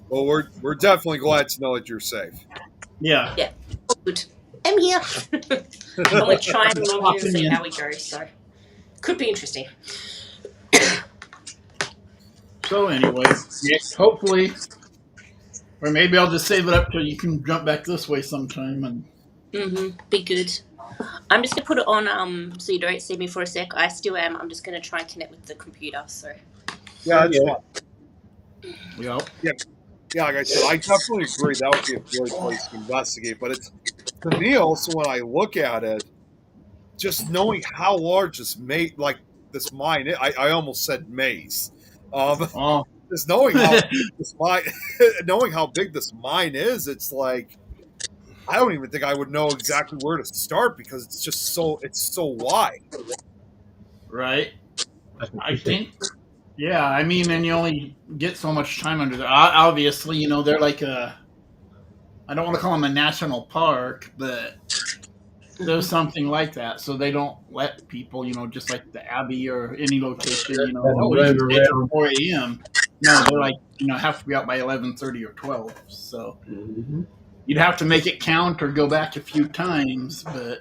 Well, we're definitely glad to know that you're safe. Yeah. yeah, all good. I'm here. I'm gonna try and log in and Popping see in. how we go. So could be interesting. So anyway, Nick, hopefully, or maybe I'll just save it up till you can jump back this way sometime. And Be good. I'm just gonna put it on so you don't see me for a sec. I still am. I'm just gonna try and connect with the computer. So Yeah, that's Yeah. fine. yeah, Yeah, like I said, I definitely agree that would be a great place to investigate. But it's to me also when I look at it, just knowing how large this mine is, I almost said maze. oh, Just knowing how big this mine, knowing how big this mine is, it's like I don't even think I would know exactly where to start because it's so wide. right. That's what I she said. think. Yeah, I mean, and you only get so much time under there. Obviously, they're like a. I don't want to call them a national park, but there's something like that. So they don't let people, just like the Abbey or any location, That's oh, you can roam stay till around. 4 a.m. No, they're like, have to be out by 11:30 or 12. So Mm-hmm. you'd have to make it count or go back a few times. But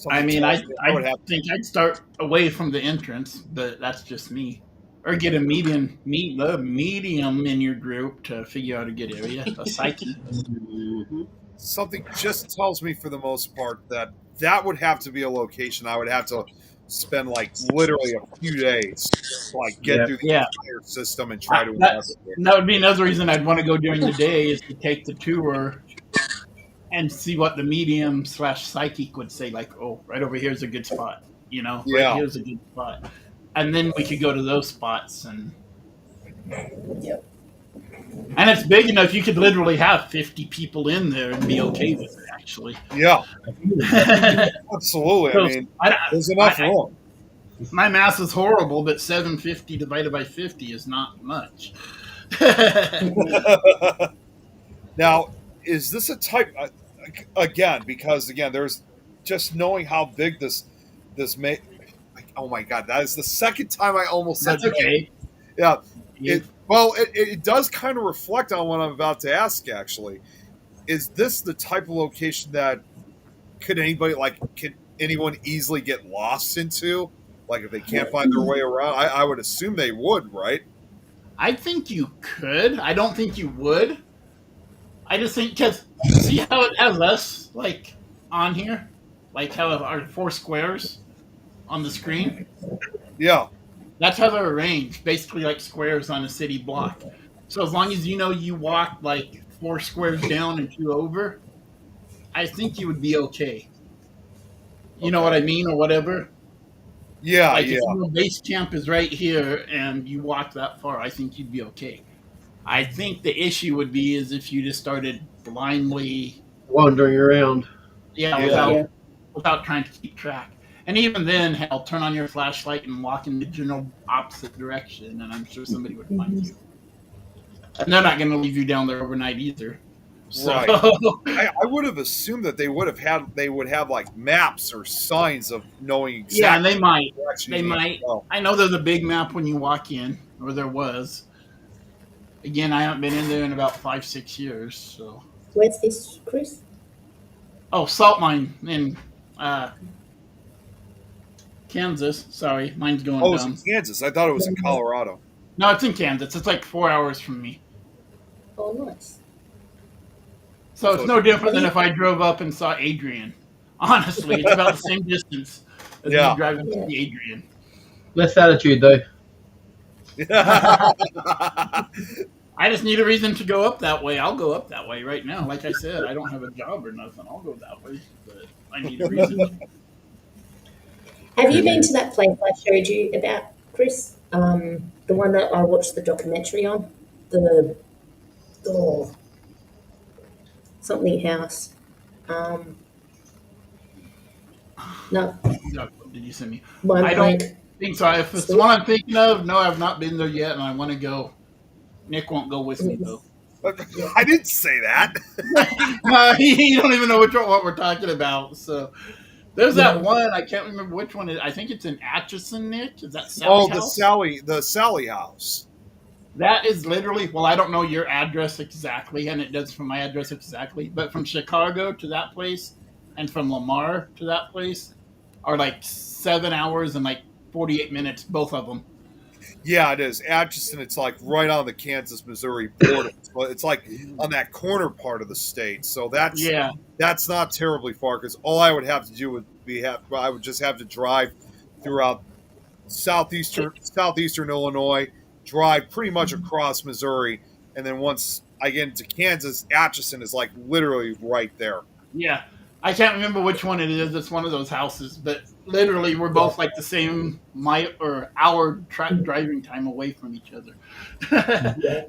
I Something mean, tells me I I would have. think I'd start away from the entrance, but that's just me. Or get a medium in your group to figure out a good area, a psyche. Mm-hmm. Something just tells me for the most part that would have to be a location I would have to spend like literally a few days to like get Yeah. through the Yeah, entire system and try to that investigate. that would be another reason I'd want to go during the day is to take the tour and see what the medium slash psychic would say. Like, oh, right over here's a good spot. Right Yeah. here's a good spot, and then we could go to those spots and it's big enough you could literally have 50 people in there and be okay with it. Actually, Yeah. That's Absolutely. I so mean, I, there's enough room. my math is horrible, but 750 divided by 50 is not much. Now, is this a type again? Because again, there's just knowing how big this may. Oh my god, that is the second time I almost said That's may. okay. Yeah. You, It does kind of reflect on what I'm about to ask. Actually, is this the type of location that could anyone easily get lost into? Like if they can't find their way around, I would assume they would, right? I think you could. I don't think you would. I just think because see how it has us like on here, like how our four squares on the screen. Yeah. That's how they're arranged, basically like squares on a city block. So as long as you know you walk like four squares down and two over, I think you would be okay. You know what Okay. I mean, or whatever. Yeah. Like if Yeah. your base camp is right here and you walk that far, I think you'd be okay. I think the issue would be is if you just started blindly, Wandering around. yeah, Yeah. Yeah. without trying to keep track. And even then, hell, turn on your flashlight and walk in the general opposite direction, and I'm sure somebody would find you. And they're not going to leave you down there overnight either. So, Right. I would have assumed that they would have like maps or signs of knowing yeah, and exactly they might. the direction They you need to might. go. I know there's a big map when you walk in, or there was. Again, I haven't been in there in about 5-6 years. So, Where's this, Chris? oh, salt mine in uh, Kansas. Sorry, mine's going Oh, it was in dumb. Kansas. I thought it was in Colorado. No, it's in Kansas. It's like 4 hours from me. Oh, nice. So So it's no different than if I drove up and saw Adrian. Honestly, it's about the same distance as Yeah. me driving Yeah. to see Adrian. Less attitude though. I just need a reason to go up that way. I'll go up that way right now. Like I said, I don't have a job or nothing. I'll go that way, but I need a reason. Have you been to that place I showed you about, Chris? The one that I watched the documentary on? The oh, something house. No, What did you send me? one I don't blank. think so. If it's the one I'm thinking of, no, I've not been there yet, and I want to go. Nick won't go with me though. I didn't say that. You don't even know what we're talking about. So there's that Yeah. one. I can't remember which one. I think it's in Atchison, Nick. Is that Sally Oh, House? the Sally house. That is literally. Well, I don't know your address exactly, and it does from my address exactly. But from Chicago to that place, and from Lamar to that place, are like 7 hours and like 48 minutes, both of them. Yeah, it is. Atchison, it's like right on the Kansas-Missouri border. It's like on that corner part of the state. So Yeah, that's not terribly far because all I would have to do I would just have to drive throughout southeastern Illinois, drive pretty much across Missouri, and then once I get into Kansas, Atchison is like literally right there. yeah. I can't remember which one it is. It's one of those houses, but literally we're both like the same hour driving time away from each other.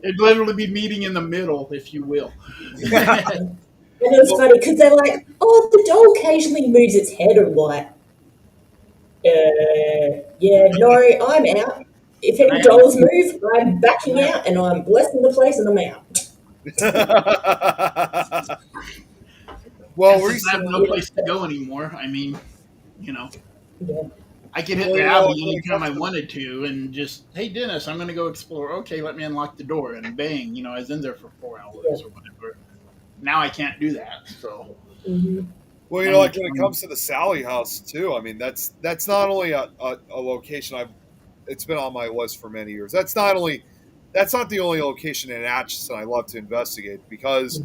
It'd literally be meeting in the middle, if you will. And it was funny because they're like, oh, the doll occasionally moves its head. I'm like, yeah, no, I'm out. If any dolls move, I'm backing out and I'm blessing the place and I'm out. Well, And since I have no place to go anymore, I mean, you know, Yeah. I could hit Well, the you know, Abbey when it anytime I comes to- wanted to and just, hey, Dennis, I'm going to go explore. Okay, let me unlock the door. And bang, I was in there for 4 hours or whatever. Now I can't do that. So, Mm-hmm. Well, like when it comes to the Sally house too. I mean, that's not only a location it's been on my list for many years. That's not the only location in Atchison I love to investigate because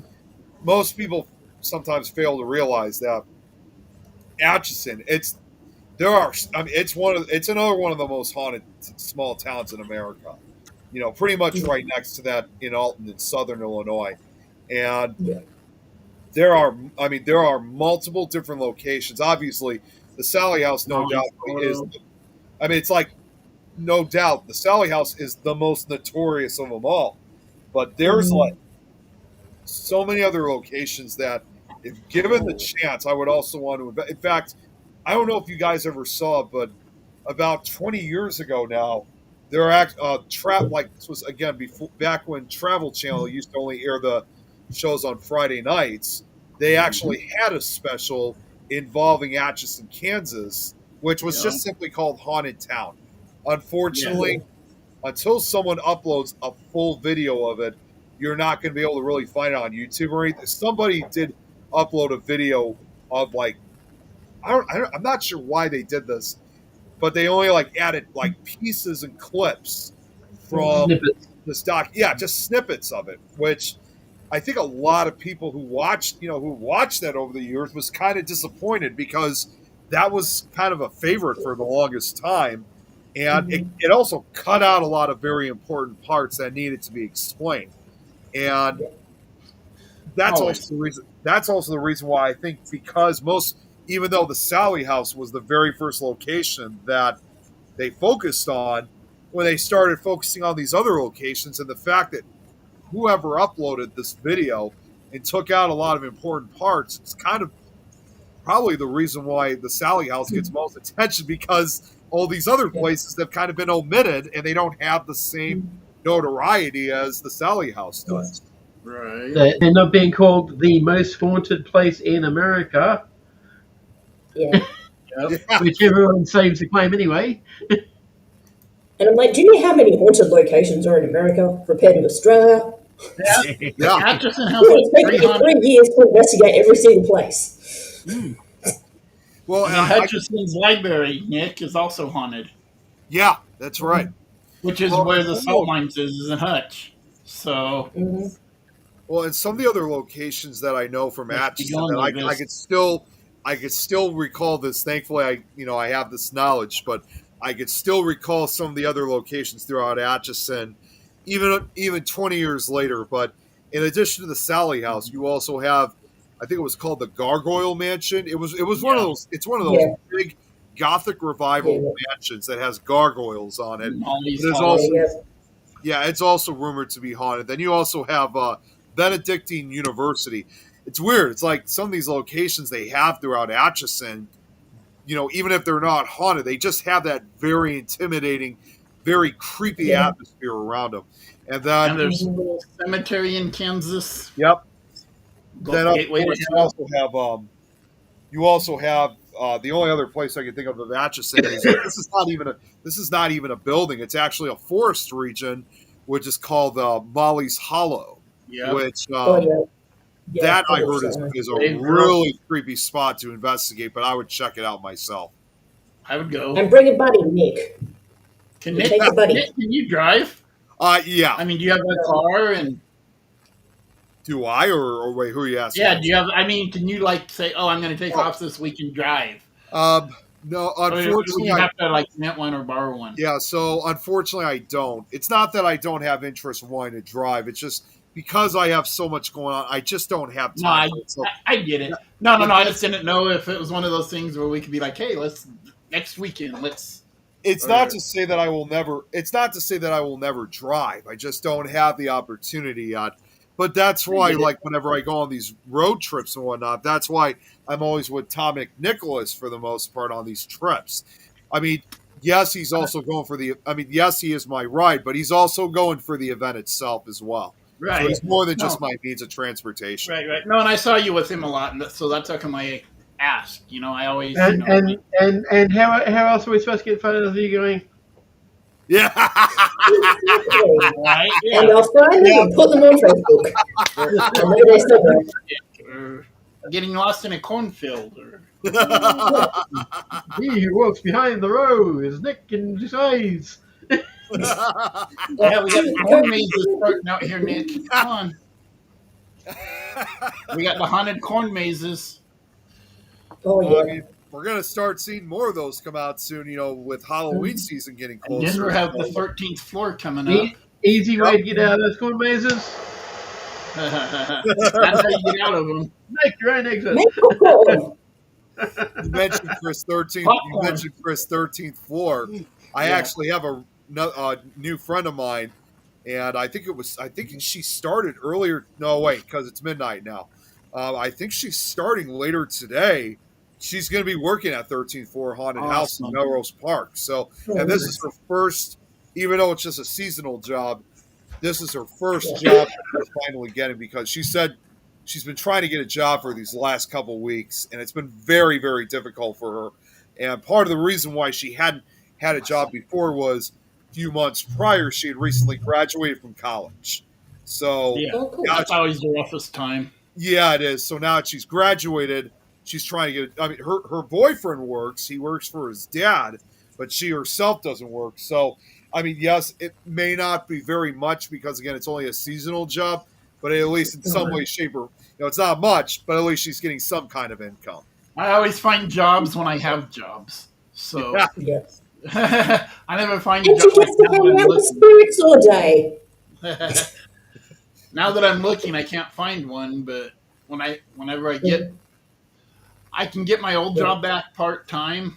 most people sometimes fail to realize that Atchison, it's another one of the most haunted small towns in America. Pretty much right next to that in Alton in southern Illinois. And Yeah. there are multiple different locations. Obviously, the Sally House, no doubt, is. It's like, no doubt, the Sally House is the most notorious of them all. But there's like so many other locations that, if given the chance, I would also want to. In fact, I don't know if you guys ever saw, but about 20 years ago now, there are this was again back when Travel Channel used to only air the shows on Friday nights. They actually had a special involving Atchison, Kansas, which was just simply called Haunted Town. Unfortunately, until someone uploads a full video of it, you're not going to be able to really find it on YouTube or anything. Somebody did upload a video of I'm not sure why they did this, but they only added pieces and clips from Snippets. just snippets of it, which I think a lot of people who watched that over the years was kind of disappointed because that was kind of a favorite for the longest time. And it also cut out a lot of very important parts that needed to be explained. And that's also Always. the reason. That's also the reason why I think because even though the Sally House was the very first location that they focused on, when they started focusing on these other locations, and the fact that whoever uploaded this video and took out a lot of important parts, it's kind of probably the reason why the Sally House gets most attention because all these other places have kind of been omitted and they don't have the same notoriety as the Sally House does. Right. They're not being called the most haunted place in America, Yeah. Yep. which everyone seems to claim anyway. And I'm like, do you know how many haunted locations are in America compared to Australia? Yeah. Atchison has It like would take me 300. 3 years to investigate every single place. Well, And then Hutchinson's library, Nick, is also haunted, yeah, that's right. which is Well, where the salt mines is in Hutch. So Mm-hmm. Well, and some of the other locations that I know from Let's be Atchison going that like I this. could still recall this. Thankfully, I have this knowledge, but I could still recall some of the other locations throughout Atchison, even 20 years later. But in addition to the Sally House, you also have, I think it was called the Gargoyle Mansion. It was one of those. It's one of those Yeah. big Gothic revival Yeah. mansions that has gargoyles on it. Molly's There's Hollow. also Yeah. Yeah, it's also rumored to be haunted. Then you also have Benedictine University. It's weird. It's like some of these locations they have throughout Atchison, even if they're not haunted, they just have that very intimidating, very creepy Yeah. atmosphere around them. And And then, there's a little cemetery in Kansas. yep. Go Then of Gateway course to you also have the only other place I can think of Atchison is this is not even a building. It's actually a forest region, which is called Molly's Hollow, Yeah. which Oh, yeah. Yeah, that I of heard course, is a Dave Grohl. really creepy spot to investigate, but I would check it out myself. I would go. And bring a buddy, Nick. Can Take a buddy. Nick, can you drive? Yeah. I mean, do you have a car? And Do I or wait? Who are you asking? yeah, do you have? I mean, can you like say, "Oh, I'm going to take off this week and drive"? No, Or do unfortunately, you have to like rent one or borrow one? yeah. So unfortunately, I don't. It's not that I don't have interest in wanting to drive. It's just because I have so much going on, I just don't have No, time. for it. So, I get it. No. I just didn't know if it was one of those things where we could be like, "Hey, let's next weekend, let's." it's not to say that I will never. It's not to say that I will never drive. I just don't have the opportunity yet. But that's why, like, whenever I go on these road trips and whatnot, that's why I'm always with Tom McNicholas for the most part on these trips. I mean, yes, he's also going for the. I mean, yes, he is my ride, but he's also going for the event itself as well. So Right. he's more than No. just my means of transportation. Right. No, and I saw you with him a lot, and so that's how come I asked. I always. And how else are we supposed to get photos of you going? Yeah. Right? And I'll find them and put them on Facebook. I know they're somewhere. Or getting lost in a cornfield, or He who walks behind the row is Nick in disguise. yeah, we got corn mazes starting out here, Nick. Come on, we got the haunted corn mazes. Oh, Well, I yeah. mean, we're gonna start seeing more of those come out soon. With Halloween season getting And closer. Denver have the 13th floor coming up. Easy way to get out of those corn mazes. That's how you get out of them. Make your own exit. Make popcorn. You mentioned Chris 13th. You Popcorn. mentioned Chris 13th floor. I Yeah. actually have a new friend of mine, and I think she started earlier. No, wait, because it's midnight now. I think she's starting later today. She's going to be working at 13th floor haunted house in Awesome. Melrose Park. So, and this is her first, even though it's just a seasonal job. This is her first job that she's finally getting because she said she's been trying to get a job for these last couple weeks, and it's been very, very difficult for her. And part of the reason why she hadn't had a job before was a few months prior, she had recently graduated from college. So, Yeah, Oh, cool. that's always the roughest time. yeah, it is. So now that she's graduated, she's trying to get. I mean, her boyfriend works. He works for his dad, but she herself doesn't work. So I mean, yes, it may not be very much because again, it's only a seasonal job, but at least in some way, shape, or it's not much, but at least she's getting some kind of income. I always find jobs when I have jobs. So Yeah. Yes. I never find a And job she like gets to now that hang I'm out with looking. spirits all day. Now that I'm looking, I can't find one, but whenever Mm, I can get my old yeah. job back part time,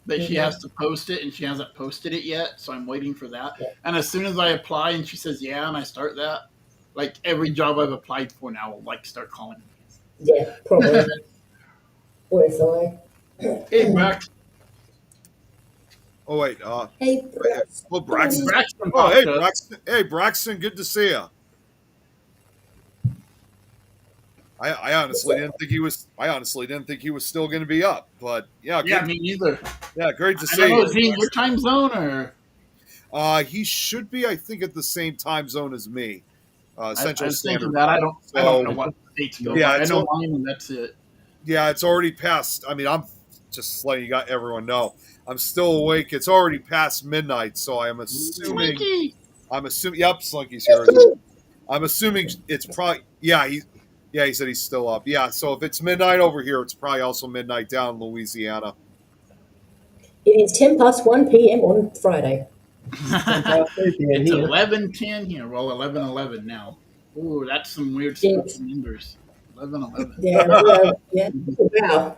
but she has Mm-hmm. to post it and she hasn't posted it yet, so I'm waiting for that. Yeah. And as soon as I apply and she says yeah and I start that, like every job I've applied for now will like start calling Yeah, me. probably. With I. Hey Brax, Oh wait, Hey, well, Braxton. Braxton Oh, hey, popped up. Braxton. Hey, Braxton. Good to see you. I honestly didn't think he was. I honestly didn't think he was still going to be up. But yeah, Yeah, good. me neither. Yeah, great to I don't see know, you. is he in your time zone or He should be, I think, at the same time zone as me, I Central was thinking Standard that Time. I don't know So what states go yeah, by. I know mine and that's it. it's already past. I mean, I'm just letting you got everyone know. I'm still awake. It's already past midnight, so I'm assuming. Slinky. I'm assuming. Yep, Slinky's here. I'm assuming it's probably. Yeah, he said he's still up. Yeah, so if it's midnight over here, it's probably also midnight down in Louisiana. it is 10 past 1 p.m. on Friday. It's Here. 11:10 here. Well, 11:11 now. Ooh, that's some weird Yes. spooky numbers. 11:11. Yeah, yeah. Wow.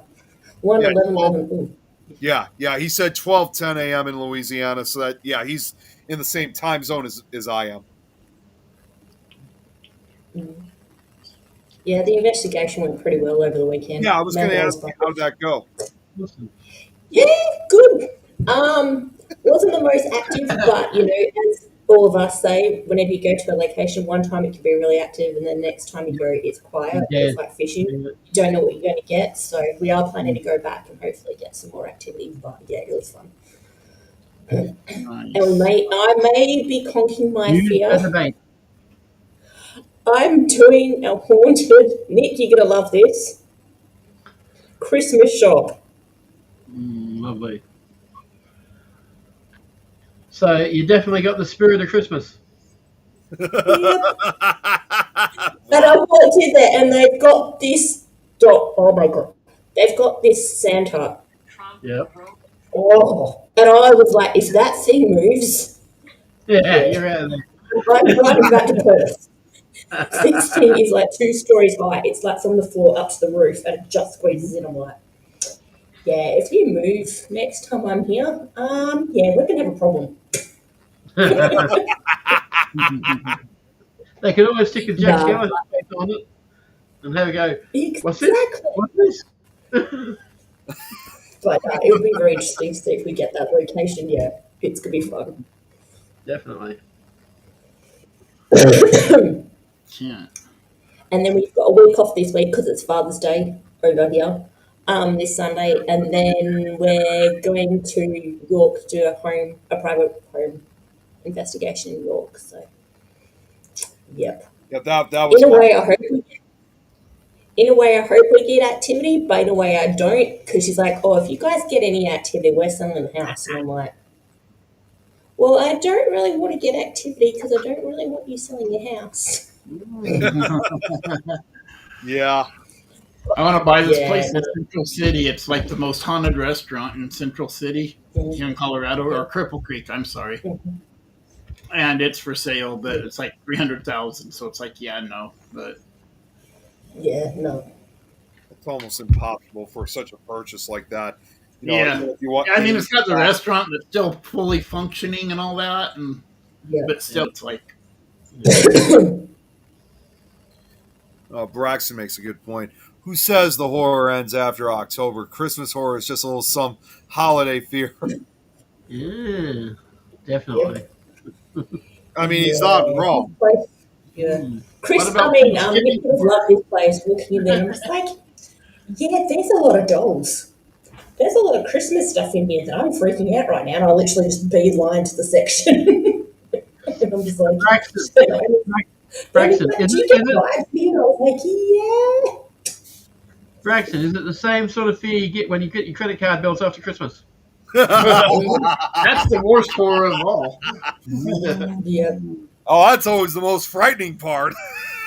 1, Yeah, 11, 12, 11. Ooh. yeah. He said 12:10 a.m. in Louisiana, so that he's in the same time zone as I am. Yeah, the investigation went pretty well over the weekend. Yeah, I was going to Mandate's ask you, fine. how did that go? Listen. Yeah, good. Wasn't the most active, but as all of us say, whenever you go to a location, one time it can be really active, and then next time you go, it's quiet. Yeah. It's like fishing. You don't know what you're going to get. So we are planning to go back and hopefully get some more activity. But yeah, it was fun. Nice. And I may be conking my Use fear. as a bait. I'm doing a haunted. Nick, you're gonna love this. Christmas shop. Lovely. So you definitely got the spirit of Christmas. Yep. And I walked in there, and they've got this dog. Oh my god, they've got this Santa. Yep. Oh, and I was like, if that thing moves, Yeah, you're out of there. I'm running back to Perth. This thing is like 2 stories high. It's like from the floor up to the roof, and it just squeezes in. I'm like, yeah, if you move next time I'm here, yeah, we're gonna have a problem. They could always stick a Jack No. Skellington effect on it and have a go. What's this? Exactly. What's this? But it would be very interesting to see if we get that location. Yeah, it's gonna be fun. Definitely. Can't. And then we've got a week off this week because it's Father's Day over here this Sunday, and then we're going to York to do a private home investigation in York. So, yep. Yeah, that was In a fun. way, I hope we get activity, but in a way, I don't, because she's like, "Oh, if you guys get any activity, we're selling the house," and I'm like, "Well, I don't really want to get activity because I don't really want you selling your house." Yeah. I want to buy this Yeah, place no. in Central City. It's like the most haunted restaurant in Central City here in Colorado, or Cripple Creek. I'm sorry. Mhm. And it's for sale, but it's like 300,000. So it's like, yeah, no, but Yeah, no. It's almost impossible for such a purchase like that. yeah. Even if you want, I mean, it's got the restaurant that's still fully functioning and all that, and Yeah. but still, it's like, Braxton makes a good point. Who says the horror ends after October? Christmas horror is just a little some holiday fear. Yeah, definitely. I mean, he's not wrong. Yeah. Hmm. Chris, What about I mean, Thanksgiving? Nick would love this place. Walking in there, I'm just like, yeah, there's a lot of dolls. There's a lot of Christmas stuff in here that I'm freaking out right now, and I literally just beeline to the section. And I'm just like, Braxton, do is you it, get is it vibes? You know, I was like, Braxton, is it the same sort of fear you get when you get your credit card bills after Christmas? That's the worst horror of all. Yeah. Oh, that's always the most frightening part.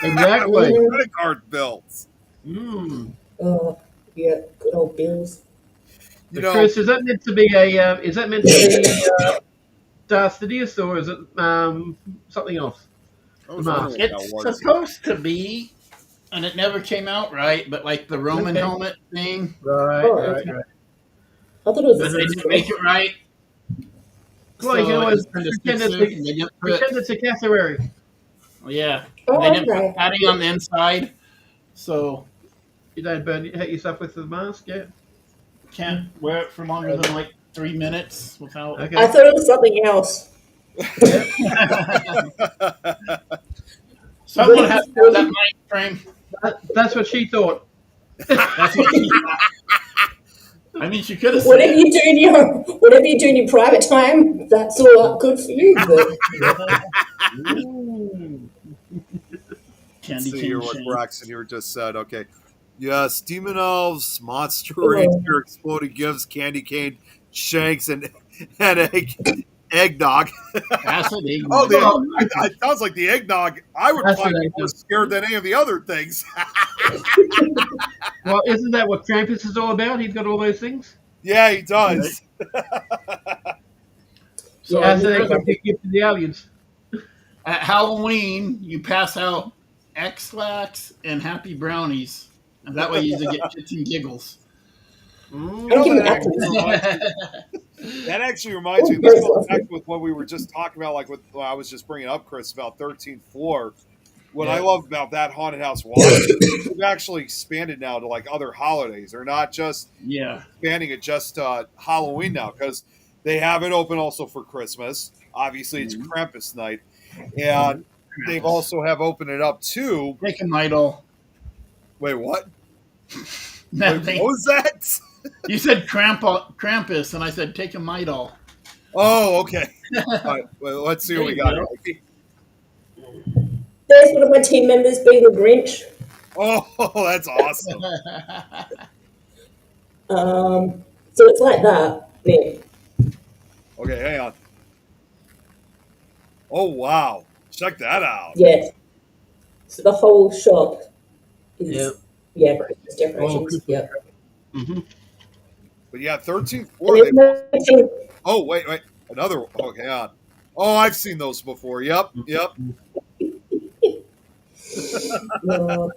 Exactly. Credit card bills. Mm. Oh, yeah. Good old bills. You But know, Chris, is that meant to be a? Is that meant to be Darth Sidious, or is it something else? I The was wondering mask. what that It's was. supposed to be, and it never came out right, but like the Roman Okay. helmet thing, Right, Oh, right, okay. right. I thought it was a but they sex didn't toy. make it right. Well, you can So it always was kind of pretend stick it's suit, a and they didn't put, pretend it's a cassowary. yeah, Oh, they didn't put okay. padding on the inside, so You don't hurt yourself with the mask, yeah. can't wear it for longer than like 3 minutes without. I Okay. thought it was something else. Yeah. Someone has to have that mind frame. That's what she thought. That's what she thought. I mean, she could have said Whatever it. you do in your private time, that's all good for you. But Ooh. Let's Candy see cane here what shame. Braxton here just said. Okay. Yes, demon elves, monster Oh. ranger, exploding gifts, candy cane, shanks, and eggnog. Acid eggnog. Oh, Well, it sounds like the eggnog. I would That's probably what be I more do. scared than any of the other things. Well, isn't that what Krampus is all about? He's got all those things. Yeah, he does. So Yeah, so Yeah. they can give to the aliens. at Halloween, you pass out X-Lax and Happy Brownies, and that way you get shits and giggles. Mm. I give him that, apples. that actually reminds me. Oh, This very goes back lovely. with what we were just talking about, like what I was just bringing up, Chris, about 13th floor. What Yeah. I love about that haunted house watch, they've actually expanded now to like other holidays. They're not just Yeah. expanding it just Halloween now, because they have it open also for Christmas. Obviously, it's Krampus night, and they've also have opened it up too. Take a idol. Wait, what? Wait, Nothing. what was that? You said Krampus, and I said take a idol. Oh, okay. All right, well, let's see what we got. There Here. There's one of my team members being a Grinch. Oh, that's awesome. So it's like that. Yeah. Okay, hang on. Oh, wow. Check that out. Yeah. So the whole shop is Yeah. Christmas decorations. Christmas. Yeah. Mm-hmm. But yeah, 13th And floor. there's no team. Oh, wait. Another one. Oh, hang on. Oh, I've seen those before. Yep. No.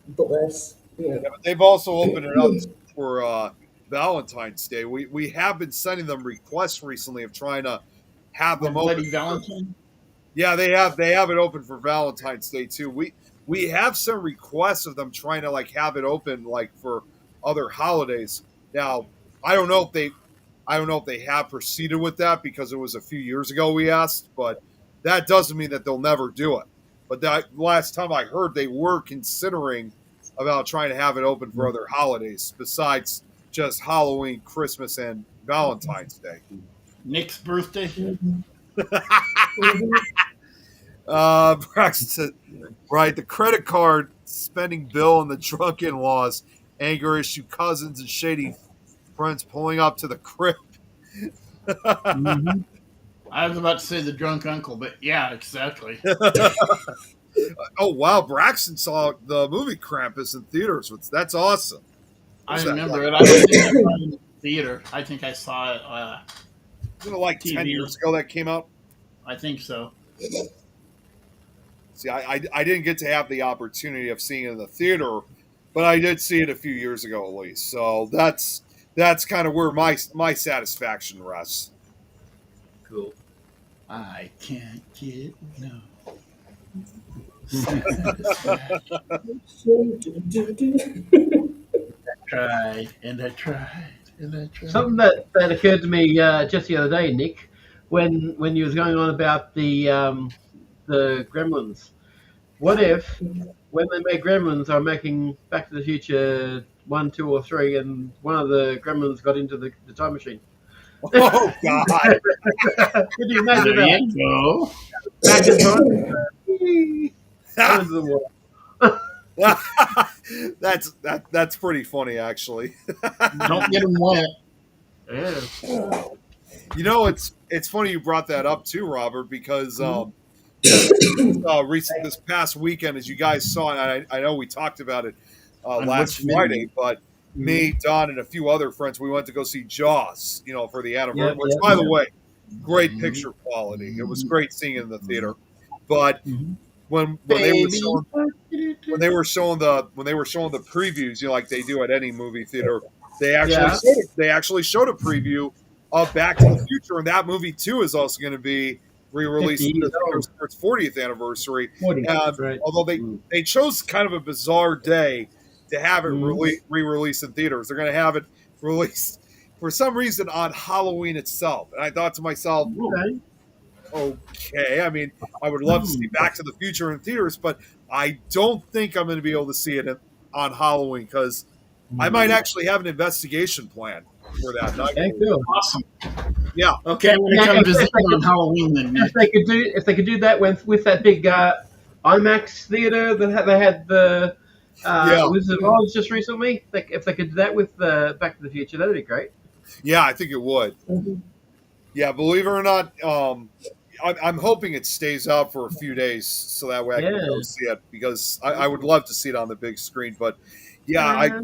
Bless. Yeah. Yeah, but they've also opened it up for Valentine's Day. We have been sending them requests recently of trying to have them open. Bloody Valentine. Yeah, they have it open for Valentine's Day too. We have some requests of them trying to like have it open like for other holidays. Now, I don't know if they have proceeded with that because it was a few years ago we asked, but that doesn't mean that they'll never do it. But that last time I heard they were considering about trying to have it open for other holidays besides just Halloween, Christmas, and Valentine's Day. Nick's birthday. Braxton, right? The credit card spending bill and the drunk in-laws, anger issue cousins, and shady friends pulling up to the crib. Mm-hmm. I was about to say the drunk uncle, but yeah, exactly. Oh wow, Braxton saw the movie Krampus in theaters. That's awesome. I What's that remember like? it. I don't think I saw it in the theater. I think I saw it. Wasn't it like 10 TV. years ago that came out? I think so. See, I didn't get to have the opportunity of seeing it in the theater, but I did see it a few years ago at least. So that's kind of where my satisfaction rests. Cool. I can't get no. Tried and I tried and I tried. Something that occurred to me just the other day, Nick, when you was going on about the Gremlins. What if when they make Gremlins, are making Back to the Future 1, 2, or 3, and one of the Gremlins got into the time machine? Oh God! Could you imagine There that? you go. Back in time. Go into the water. That's pretty funny, actually. Don't get them wet. Yeah. Oh, You know, it's funny you brought that up too, Robert, because Mhm. this past weekend, as you guys saw, and I know we talked about it On last which Friday, midnight? but Mhm. me, Don, and a few other friends, we went to go see Jaws, for the anniversary. Yep. Which, Yep. by the Yep. way, great picture quality. It was great seeing it in the theater. But Mhm. when they were Baby. showing when they were showing the previews, like they do at any movie theater, Yeah. they actually showed a preview of Back to the Future, and that movie too is also going to be 50 re-released in years the theaters old. for its 40th anniversary. 40. And That's right. although they chose kind of a bizarre day to have it Mhm. re-released in theaters, they're going to have it released for some reason on Halloween itself. And I thought to myself, Okay. okay. I mean, I would love to see Hmm. Back to the Future in theaters, but I don't think I'm going to be able to see it on Halloween because I might actually have an investigation plan for that night. Okay, cool. Awesome. Yeah, Okay, I'm gonna Now, come visit they you on Halloween then, if Nick. they could do that with that big IMAX theater that they had the yeah, Wizard of Oz just recently, if they could do that with Back to the Future, that'd be great. yeah. I think it would. mhm. Yeah, believe it or not, I'm hoping it stays out for a few days so that way I can Yeah. go see it because I would love to see it on the big screen. But yeah, Uh,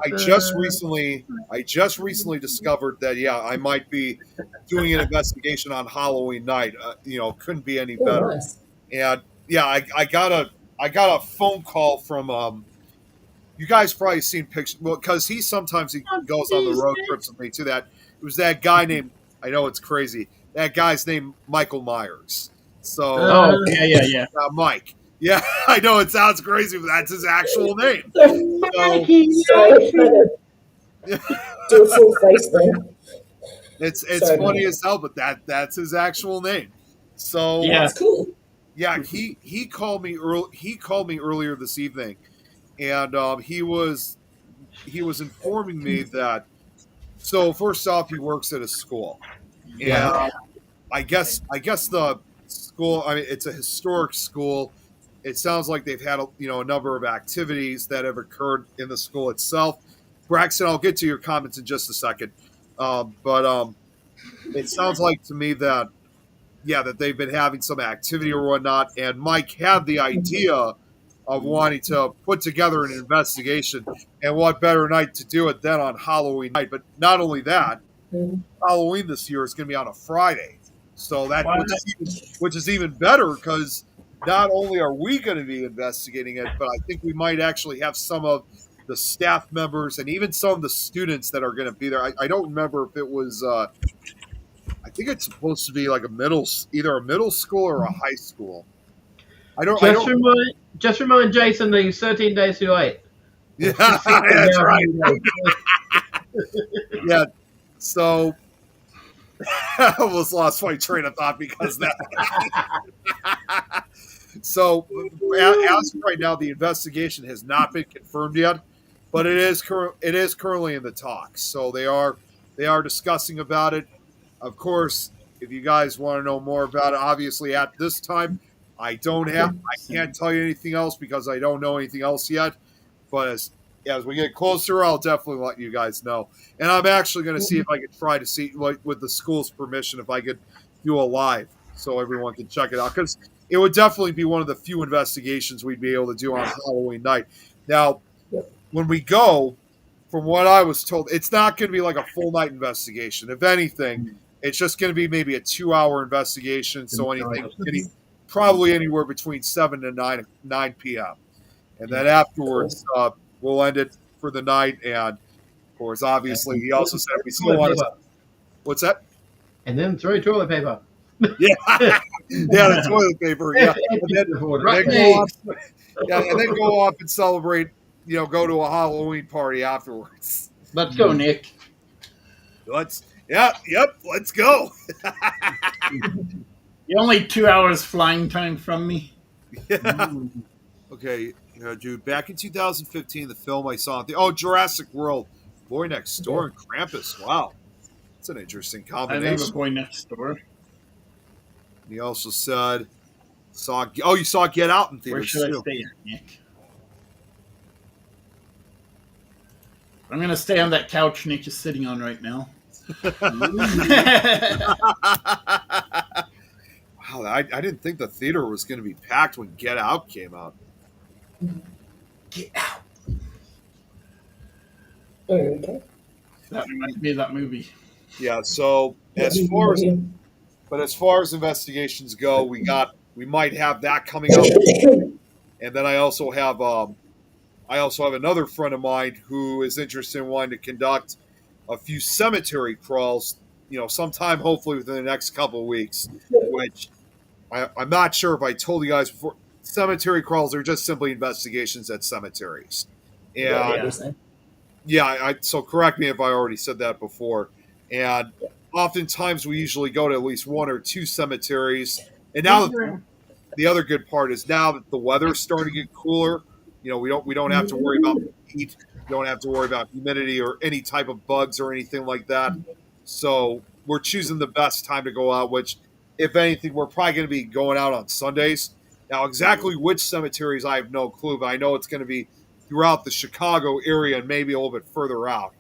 I just recently discovered that I might be doing an investigation on Halloween night. Couldn't be any Oh, better. nice. And yeah, I got a phone call from you guys probably seen pictures, well, because he goes on the road trips with me too. That it was that guy named, I know it's crazy, that guy's named Michael Myers. So Oh, yeah. Mike, yeah, I know it sounds crazy, but that's his actual name. So, So sorry, I had to do a full face then. it's Sorry about funny that. as hell, but that's his actual name. So Yeah. That's cool. yeah, he called me early. He called me earlier this evening, and he was informing me that. So first off, he works at a school, and Yeah. I guess the school. I mean, it's a historic school. It sounds like they've had a number of activities that have occurred in the school itself. Braxton, I'll get to your comments in just a second, but it sounds like to me that that they've been having some activity or whatnot, and Mike had the idea of wanting to put together an investigation, and what better night to do it than on Halloween night? But not only that, Mhm. Halloween this year is going to be on a Friday, so that What? which is even better because not only are we going to be investigating it, but I think we might actually have some of the staff members and even some of the students that are going to be there. I don't remember if it was. I think it's supposed to be like either a middle school or a high school. I don't. I Just don't. remind Jason that he's 13 days too late. Yeah, Or 16 that's now, right. how many days? Yeah. So I almost lost my train of thought because that. So as of right now, the investigation has not been confirmed yet, but it is currently in the talks. So they are discussing about it. Of course, if you guys want to know more about it, obviously at this time, I can't tell you anything else because I don't know anything else yet. But as we get closer, I'll definitely let you guys know. And I'm actually going to see if I could try to see, like, with the school's permission, if I could do a live so everyone can check it out because it would definitely be one of the few investigations we'd be able to do on Halloween night. Now, Yep. when we go, from what I was told, it's not going to be like a full night investigation. If anything, it's just going to be maybe a 2-hour investigation. So probably anywhere between 7 to 9 p.m. And then Cool. afterwards, we'll end it for the night. And of course, obviously, he also said we still want to. What's that? And then throw toilet paper. Yeah, yeah, the toilet paper. Yeah, and then go off and celebrate. Go to a Halloween party afterwards. Let's go, Nick. Let's go. You're only 2 hours flying time from me. Yeah. Okay, dude. Back in 2015, the film I saw, Jurassic World, Boy Next Door, and Krampus. Wow, that's an interesting I love a combination. boy next door. He also said, you saw Get Out in Where theaters should I too. stay, Nick? I'm gonna stay on that couch Nick is sitting on right now. Wow, I didn't think the theater was going to be packed when Get Out came out. Get out. Okay. That reminds me of that movie. Yeah, so as far as investigations go, we might have that coming up, and then I also have another friend of mine who is interested in wanting to conduct a few cemetery crawls, sometime hopefully within the next couple of weeks, which I'm not sure if I told you guys before. Cemetery crawls are just simply investigations at cemeteries. Yeah, And Yeah. obviously. yeah, so correct me if I already said that before. And oftentimes we usually go to at least one or two cemeteries. And now the other good part is now that the weather's starting to get cooler, we don't have to worry about the heat. We don't have to worry about humidity or any type of bugs or anything like that. So we're choosing the best time to go out, which, if anything, we're probably going to be going out on Sundays. Now, exactly which cemeteries, I have no clue, but I know it's going to be throughout the Chicago area and maybe a little bit further out.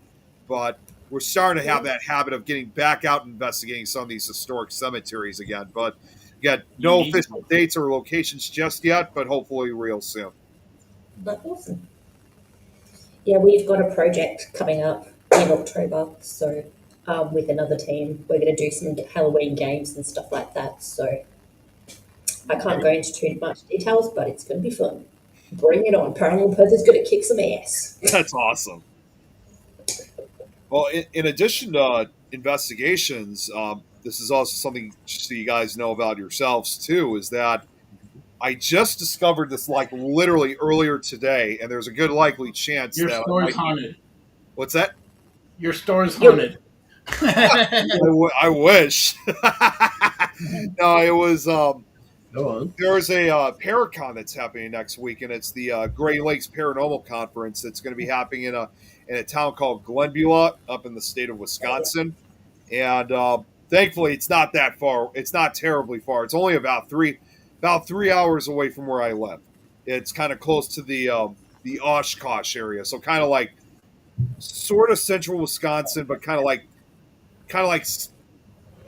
But we're starting to have that habit of getting back out and investigating some of these historic cemeteries again. But again, You no need official dates or locations just yet, but hopefully real soon. That's awesome. Yeah, we've got a project coming up in October, so with another team, we're going to do some Halloween games and stuff like that. So I can't go into too much details, but it's going to be fun. Bring it on! Paranormal Perth is going to kick some ass. That's awesome. Well, in addition to investigations, this is also something so you guys know about yourselves too. Is that I just discovered this like literally earlier today, and there's a good likely chance Your that I store's might. haunted. What's that? Your store's Yep. haunted. I wish. No, it was. Go on. There's a Paracon that's happening next week, and it's the Great Lakes Paranormal Conference that's going to be happening in a town called Glenbula up in the state of Wisconsin. And thankfully, it's not that far. It's not terribly far. It's only about 3 hours away from where I live. It's kind of close to the Oshkosh area, so kind of like sort of central Wisconsin, but kind of like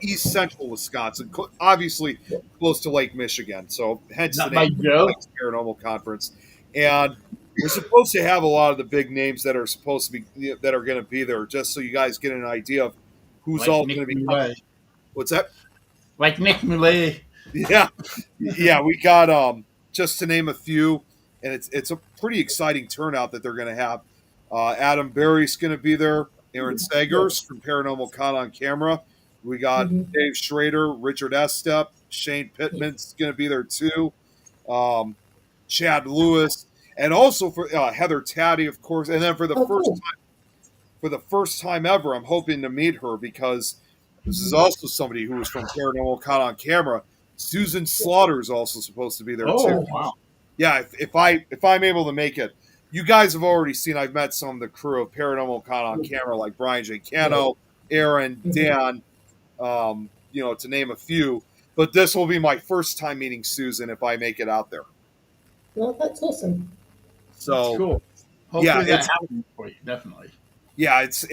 east central Wisconsin, obviously close to Lake Michigan. So hence the Not by name Joe. Lakes Paranormal Conference. And we're supposed to have a lot of the big names that are supposed to be that are going to be there, just so you guys get an idea of who's Like all Nick going to be Mulay. coming. What's that? Like Nick Mulay. Yeah, we got just to name a few, and it's a pretty exciting turnout that they're going to have. Adam Berry's going to be there. Aaron Sagers from Paranormal Con on Camera. We got Dave Schrader, Richard Estep, Shane Pittman's going to be there too. Chad Lewis, and also for Heather Taddy, of course. And then for the first time ever, I'm hoping to meet her because this is also somebody who was from Paranormal Con on Camera. Susan Slaughter is also supposed to be there Oh, too. wow. Yeah, if I'm able to make it, you guys have already seen. I've met some of the crew of Paranormal Con on Camera, like Brian J. Cano, Aaron, Dan, to name a few. But this will be my first time meeting Susan if I make it out there. Well, that's awesome. So That's cool. Hopefully yeah, that happens for you, definitely. yeah, it's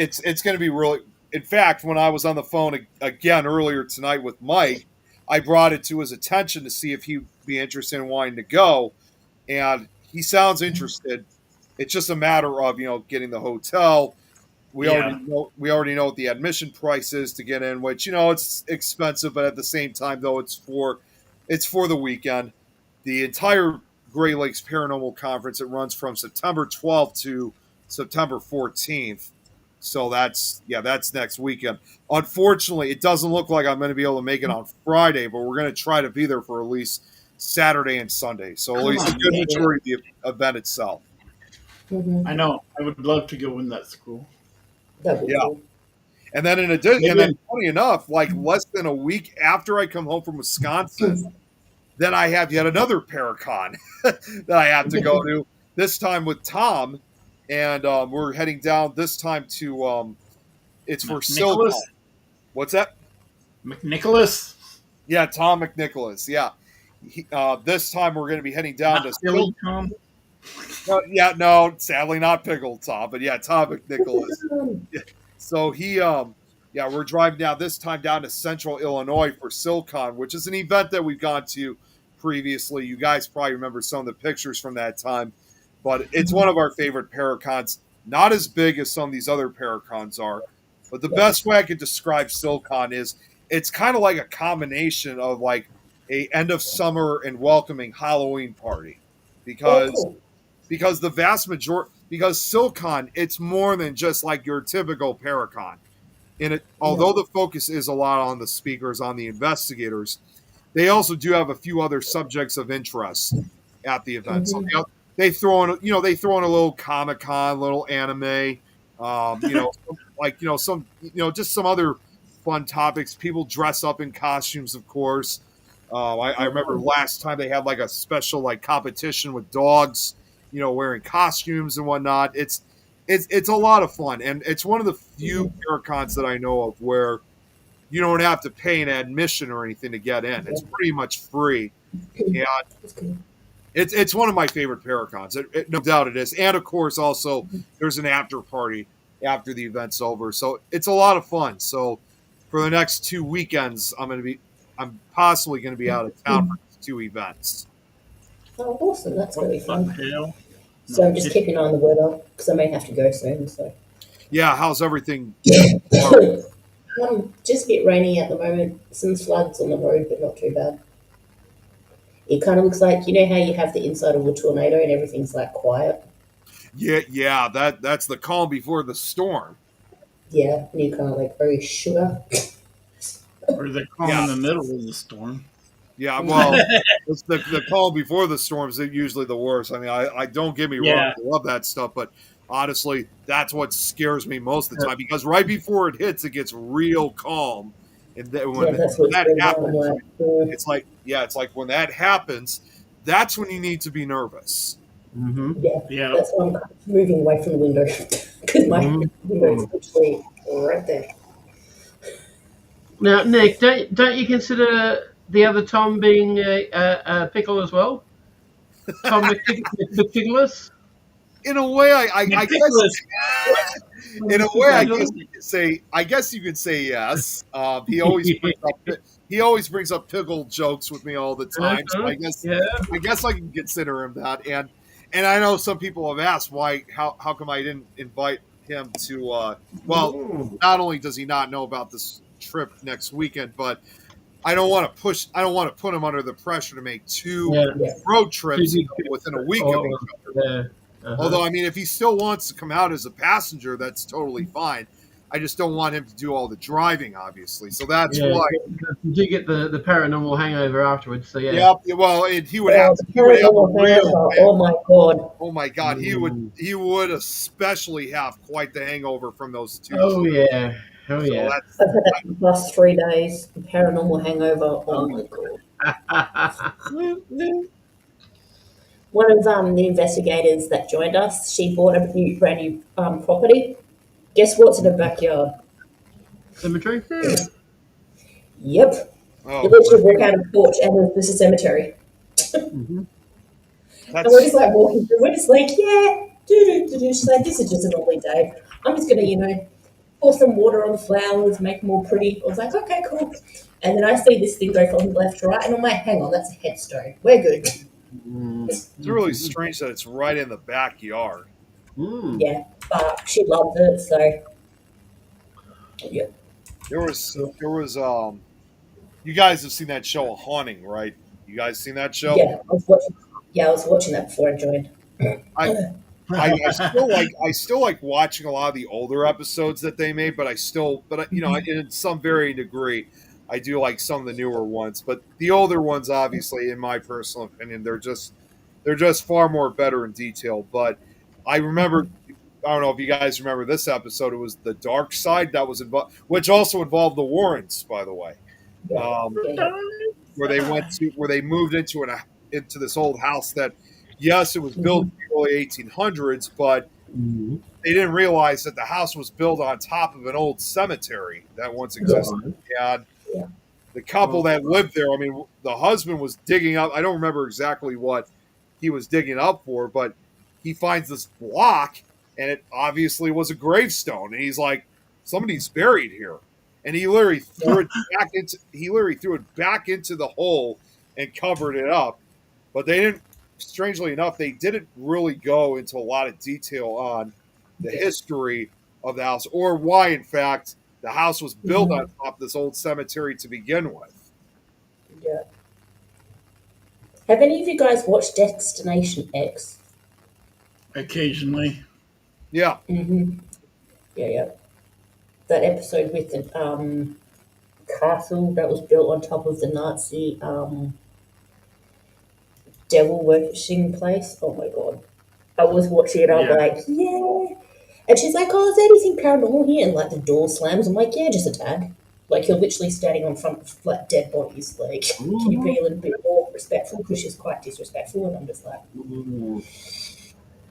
going to be really. In fact, when I was on the phone again earlier tonight with Mike, I brought it to his attention to see if he'd be interested in wanting to go, and he sounds interested. It's just a matter of getting the hotel. We Yeah. already know what the admission price is to get in, which it's expensive, but at the same time though it's for the weekend. The entire Great Lakes Paranormal Conference, it runs from September 12th to September 14th. So that's next weekend. Unfortunately, it doesn't look like I'm going to be able to make it on Friday, but we're going to try to be there for at least Saturday and Sunday. So at least a good majority of the event itself. I know. I would love to go in that school. That'd be Yeah. cool. And then funny enough, like less than a week after I come home from Wisconsin, then I have yet another Paracon that I have to go to. This time with Tom, and we're heading down this time to it's for Silver. What's that? McNicholas. Yeah, Tom McNicholas. Yeah, this time we're going to be heading down to Silly Tom. No, sadly not Pickle Tom, but yeah, Tom McNicholas. Yeah. So Yeah, we're driving down this time down to Central Illinois for SilCon, which is an event that we've gone to previously. You guys probably remember some of the pictures from that time, but it's one of our favorite Paracons. Not as big as some of these other Paracons are, but the Yeah. best way I could describe SilCon is it's kind of like a combination of like a end of summer and welcoming Halloween party Oh, because cool. the vast majority because SilCon it's more than just like your typical Paracon in it, Yeah. although the focus is a lot on the speakers, on the investigators, they also do have a few other subjects of interest at the event. So Mm-hmm. they throw in, they throw in a little Comic Con, little anime, some, just some other fun topics. People dress up in costumes, of course. I remember last time they had like a special like competition with dogs, wearing costumes and whatnot. It's a lot of fun, and it's one of the few Paracons that I know of where you don't have to pay an admission or anything to get in. It's pretty much free, and That's cool. it's one of my favorite Paracons. No doubt it is, and of course also there's an after party after the event's over, so it's a lot of fun. So for the next 2 weekends, I'm possibly going to be out of town for these 2 events. Oh, awesome. That's going to be What fun. the hell? So I'm just keeping an eye on the weather because I may have to go soon. So Yeah, how's everything? just a bit rainy at the moment. Some floods on the road, but not too bad. It kind of looks like how you have the inside of a tornado and everything's like quiet. Yeah, that's the calm before the storm. Yeah, and you kind of like very sugar. Or the calm Yeah. in the middle of the storm. Yeah, well, it's the calm before the storms is usually the worst. I mean, I don't get me wrong, Yeah. I love that stuff, but honestly, that's what scares me most of the time because right before it hits, it gets real calm, and then when That's what's that going on. happens, I'm like, it's like when that happens, that's when you need to be nervous. Mm-hmm. Yeah. that's why I'm kind of moving away from the window because my window is literally right there. Now, Nick, don't you consider the other Tom being a pickle as well? Tom McPickles? In a way, I guess. In a way, I guess you could say yes. He always brings up pickle jokes with me all the time. So I guess I can consider him that. And I know some people have asked how come I didn't invite him to. Not only does he not know about this trip next weekend, but I don't want to put him under the pressure to make 2 road trips within a week of each other. Although, I mean, if he still wants to come out as a passenger, that's totally fine. I just don't want him to do all the driving, obviously. So that's why. You do get the paranormal hangover afterwards. So Yeah. Well, and he would have a real. Oh my god. Oh my god, he would especially have quite the hangover from those 2. Oh yeah. I've had that for the last 3 days. The paranormal hangover. Oh my god. One of the investigators that joined us, she bought a brand new property. Guess what's in her backyard? Cemetery? Yep. Oh, You literally walk out of the porch and there's a cemetery. And we're just like walking through. We're just like, yeah, She's like, this is just a lovely day. I'm just going to, pour some water on the flowers, make them more pretty. I was like, okay, cool. And then I see this thing go from left to right, and I'm like, hang on, that's a headstone. We're good. It's really strange that it's right in the backyard. Yeah, but she loved it, so yeah. There was you guys have seen that show Haunting, right? You guys seen that show? Yeah, I was watching that before I joined. I still like watching a lot of the older episodes that they made, but in some varying degree, I do like some of the newer ones. But the older ones, obviously, in my personal opinion, they're just far more better in detail. But I remember, I don't know if you guys remember this episode. It was the Dark Side that was involved, which also involved the Warrens, by the way, where they moved into this old house that. Yes, it was built in the early 1800s, but they didn't realize that the house was built on top of an old cemetery that once existed. And the couple that lived there, I mean, the husband was digging up. I don't remember exactly what he was digging up for, but he finds this block, and it obviously was a gravestone. And he's like, somebody's buried here. and he literally threw it back into the hole and covered it up. But they didn't. Strangely enough, they didn't really go into a lot of detail on the history of the house or why, in fact, the house was built on top of this old cemetery to begin with. Yeah. Have any of you guys watched Destination X? Occasionally. Yeah. Mm-hmm. Yeah. That episode with the castle that was built on top of the Nazi devil worshipping place. Oh my god. I was watching it, I'm like, yeah. And she's like, oh, is there anything paranormal here? And like the door slams. I'm like, yeah, just a tad. Like you're literally standing on front of like dead bodies. Like, can you be a little bit more respectful? Because she's quite disrespectful, and I'm just like,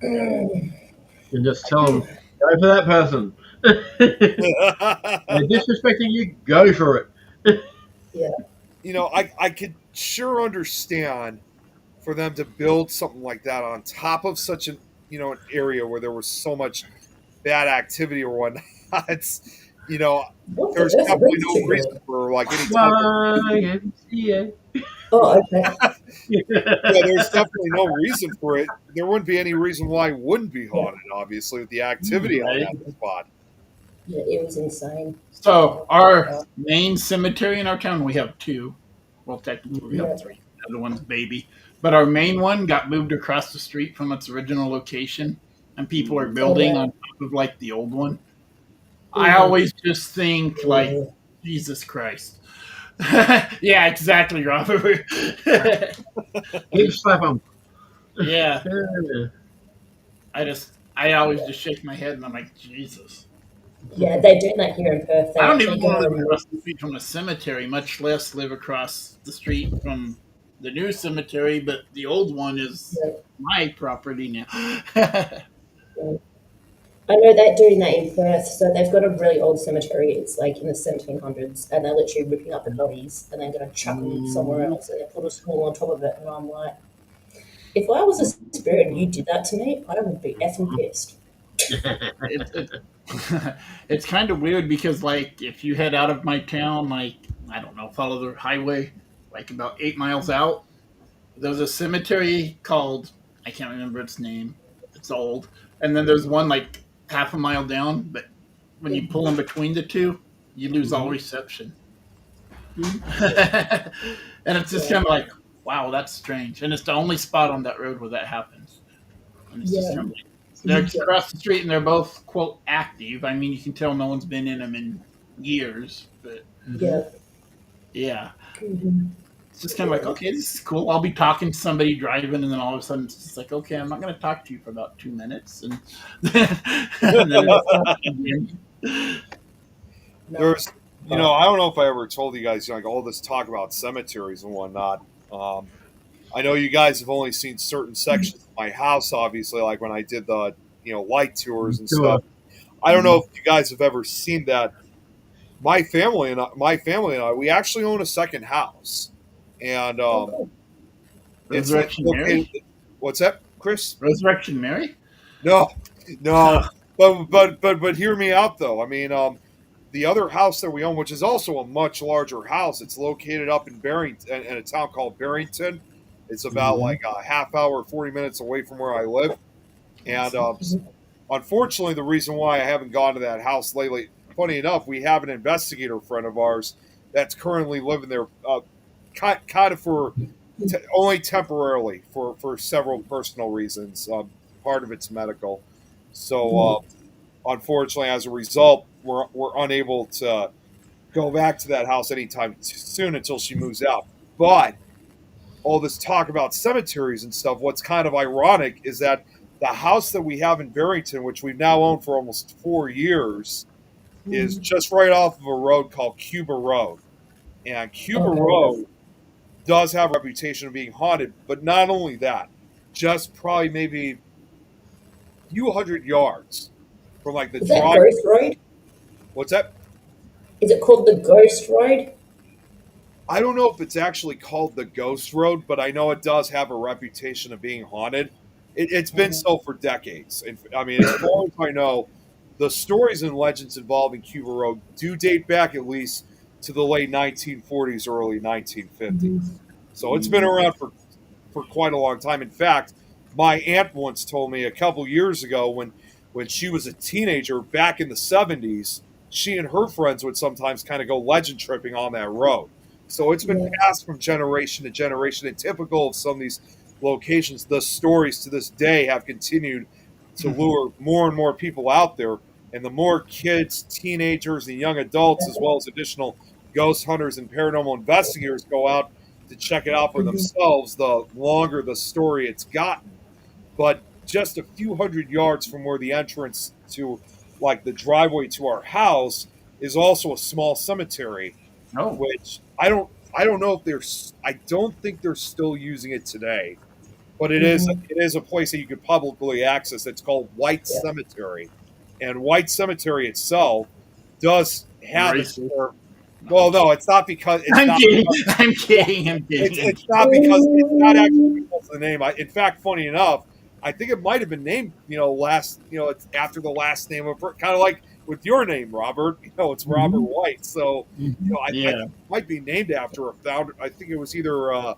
And just tell them, go for that person. They're disrespecting you, go for it. yeah. You know, I could sure understand for them to build something like that on top of such an an area where there was so much bad activity or whatnot. You know, What the there's earth definitely rings no too reason good? for like any type of YMCA. Oh, okay. yeah, there's definitely no reason for it. There wouldn't be any reason why it wouldn't be haunted, obviously, with the activity on that spot. Yeah, it was insane. So our main cemetery in our town, we have two. Well, technically we have three. The other one's baby, but our main one got moved across the street from its original location, and people are building on top of like the old one. I always just think like, Jesus Christ. Yeah, exactly, Robert. Keep slap them. Yeah. I always just shake my head and I'm like, Jesus. Yeah, they're doing that here in Perth. I don't even want to live across the street from a cemetery, much less live across the street from the new cemetery, but the old one is my property now. I know they're doing that in Perth. So they've got a really old cemetery. It's like in the 1700s, and they're literally ripping up the bodies and then going to chuck them somewhere else and they put a school on top of it. And I'm like, if I was a spirit and you did that to me, I would be effing pissed. It's kind of weird because, like, if you head out of my town, like, I don't know, follow the highway, like about 8 miles out, there's a cemetery called, I can't remember its name. It's old. And then there's one like half a mile down, but when you pull in between the two, you lose all reception. And it's just kind of like, wow, that's strange. And it's the only spot on that road where that happens. And it's just kind of like, they're across the street and they're both, quote, active. I mean, you can tell no one's been in them in years, but yeah. It's just kind of like, okay, this is cool. I'll be talking to somebody driving, and then all of a sudden it's just like, okay, I'm not going to talk to you for about 2 minutes. And then There's, I don't know if I ever told you guys, like all this talk about cemeteries and whatnot. I know you guys have only seen certain sections of my house, obviously, like when I did the, light tours and stuff. I don't know if you guys have ever seen that. My family and I, we actually own a second house, and it's Resurrection Mary? What's that, Chris? Resurrection Mary? No, but hear me out though. I mean, the other house that we own, which is also a much larger house, it's located up in Barrington, in a town called Barrington. It's about like a half hour, 40 minutes away from where I live, and unfortunately, the reason why I haven't gone to that house lately. Funny enough, we have an investigator friend of ours that's currently living there, kind of for only temporarily for several personal reasons. Part of it's medical, so unfortunately, as a result, we're unable to go back to that house anytime soon until she moves out. But all this talk about cemeteries and stuff, what's kind of ironic is that the house that we have in Barrington, which we've now owned for almost 4 years, is just right off of a road called Cuba Road. And Cuba Road does have a reputation of being haunted, but not only that, just probably maybe a few hundred yards from like the Is that Ghost Road? What's that? Is it called the Ghost Road? I don't know if it's actually called the Ghost Road, but I know it does have a reputation of being haunted. It's been so for decades. And I mean, as far as I know, the stories and legends involving Cuba Road do date back at least to the late 1940s, early 1950s. So it's been around for quite a long time. In fact, my aunt once told me a couple years ago when she was a teenager back in the 70s, she and her friends would sometimes kind of go legend tripping on that road. So it's been Yeah. passed from generation to generation. And typical of some of these locations, the stories to this day have continued to lure more and more people out there. And the more kids, teenagers, and young adults, as well as additional ghost hunters and paranormal investigators go out to check it out for themselves, the longer the story it's gotten. But just a few hundred yards from where the entrance to, like the driveway to our house, is also a small cemetery, Oh, which I don't know if I don't think they're still using it today, but it is a place that you could publicly access. It's called White Yeah. Cemetery, and White Cemetery itself does have this racist. term. Well, no, it's not because it's I'm not. kidding. I'm kidding. I'm kidding. I'm It's kidding. not because it's not actually because of the name. In fact, funny enough, I think it might have been named, it's after the last name of kind of like with your name, Robert. It's Robert White. So, I Yeah. think it might be named after a founder. I think it was either I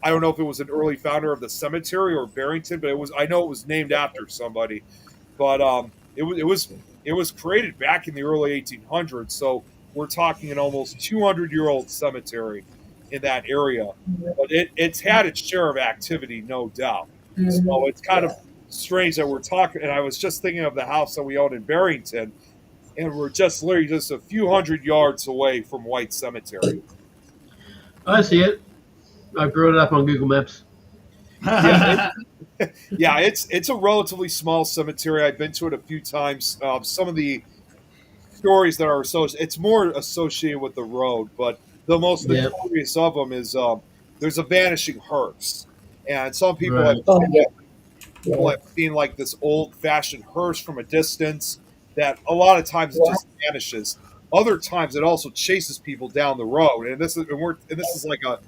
don't know if it was an early founder of the cemetery or Barrington, but I know it was named after somebody. But it was created back in the early 1800s. So we're talking an almost 200-year-old cemetery in that area. But it's had its share of activity, no doubt. So it's kind of Yeah. strange that we're talking. And I was just thinking of the house that we own in Barrington, and we're just literally just a few hundred yards away from White Cemetery. I see it. I brought it up on Google Maps. Yeah, yeah, it's a relatively small cemetery. I've been to it a few times. Some of the stories that are associated, it's more associated with the road, but the most Yeah. notorious of them is there's a vanishing hearse, and Right. Oh, yeah. people Yeah. have seen like this old fashioned hearse from a distance that a lot of times it Wow. just vanishes. Other times it also chases people down the road, and this is like a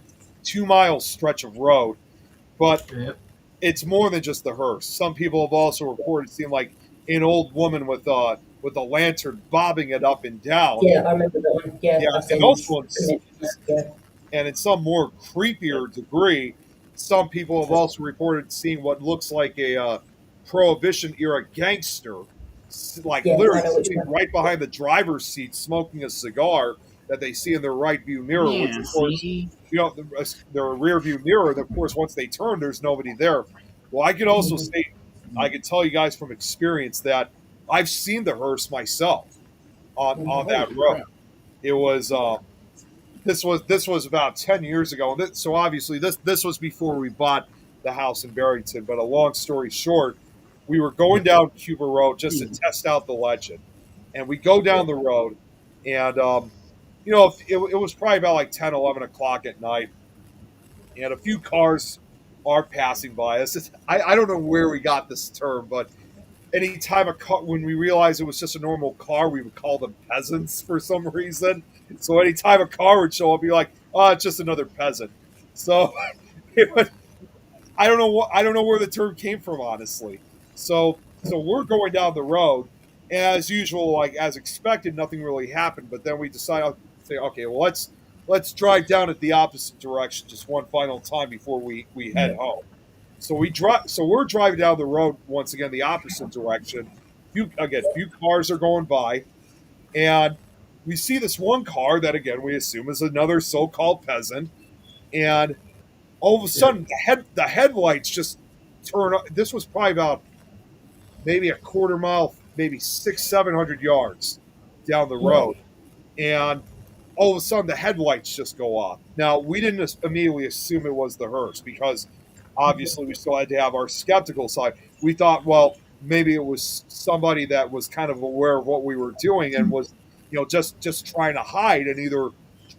2 mile stretch of road, but Yep. it's more than just the hearse. Some people have also reported seeing like an old woman with a lantern bobbing it up and down. Yeah, I remember that one. Yeah, Yeah, I've and seen those this. ones, Yeah. and in some more creepier degree, some people have also reported seeing what looks like a Prohibition era gangster, like Yeah, I literally know which sitting one. right behind the driver's seat smoking a cigar that they see in their right view mirror, which Yeah. of course, See. their rear view mirror, and of course, once they turn, there's nobody there. Well, I can also say, I can tell you guys from experience that I've seen the hearse myself on that Holy road. crap. It was this was about 10 years ago, and so obviously this was before we bought the house in Barrington. But a long story short, we were going down Cuba Road just to test out the legend, and we go down the road, and it was probably about like 10, 11 o'clock at night, and a few cars are passing by us. I don't know where we got this term, but anytime a car, when we realized it was just a normal car, we would call them peasants for some reason. So anytime a car would show up, be like, "Oh, it's just another peasant." So it would, I don't know where the term came from, honestly. So we're going down the road, and as usual, like as expected, nothing really happened. But then we decided, say, okay, well let's drive down at the opposite direction just one final time before we head home. So we're driving down the road once again the opposite direction. Few cars are going by, and we see this one car that again we assume is another so-called peasant, and all of a Yep. sudden the headlights just turn on. This was probably about maybe a quarter mile, maybe 600-700 yards down the road, and all of a sudden the headlights just go off. Now we didn't immediately assume it was the hearse because obviously we still had to have our skeptical side. We thought, well, maybe it was somebody that was kind of aware of what we were doing and was, just trying to hide and either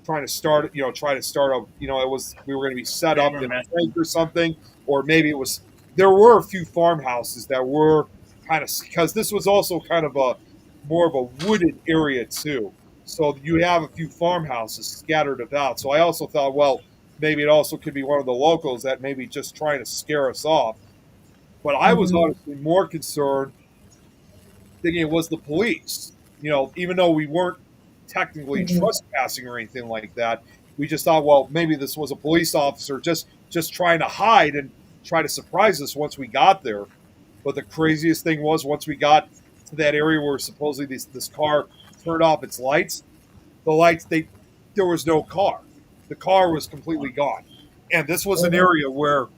try to start a, it was we were going to be set They up were in a messing. prank or something, or maybe it was there were a few farmhouses that were kind of because this was also kind of a more of a wooded area too. So you have a few farmhouses scattered about. So I also thought, well, maybe it also could be one of the locals that maybe just trying to scare us off. But I was honestly more concerned thinking it was the police. Even though we weren't technically trespassing or anything like that, we just thought, well, maybe this was a police officer just trying to hide and try to surprise us once we got there. But the craziest thing was once we got to that area where supposedly this car turned off its lights, the lights there was no car. The car was completely gone. And this was an area where,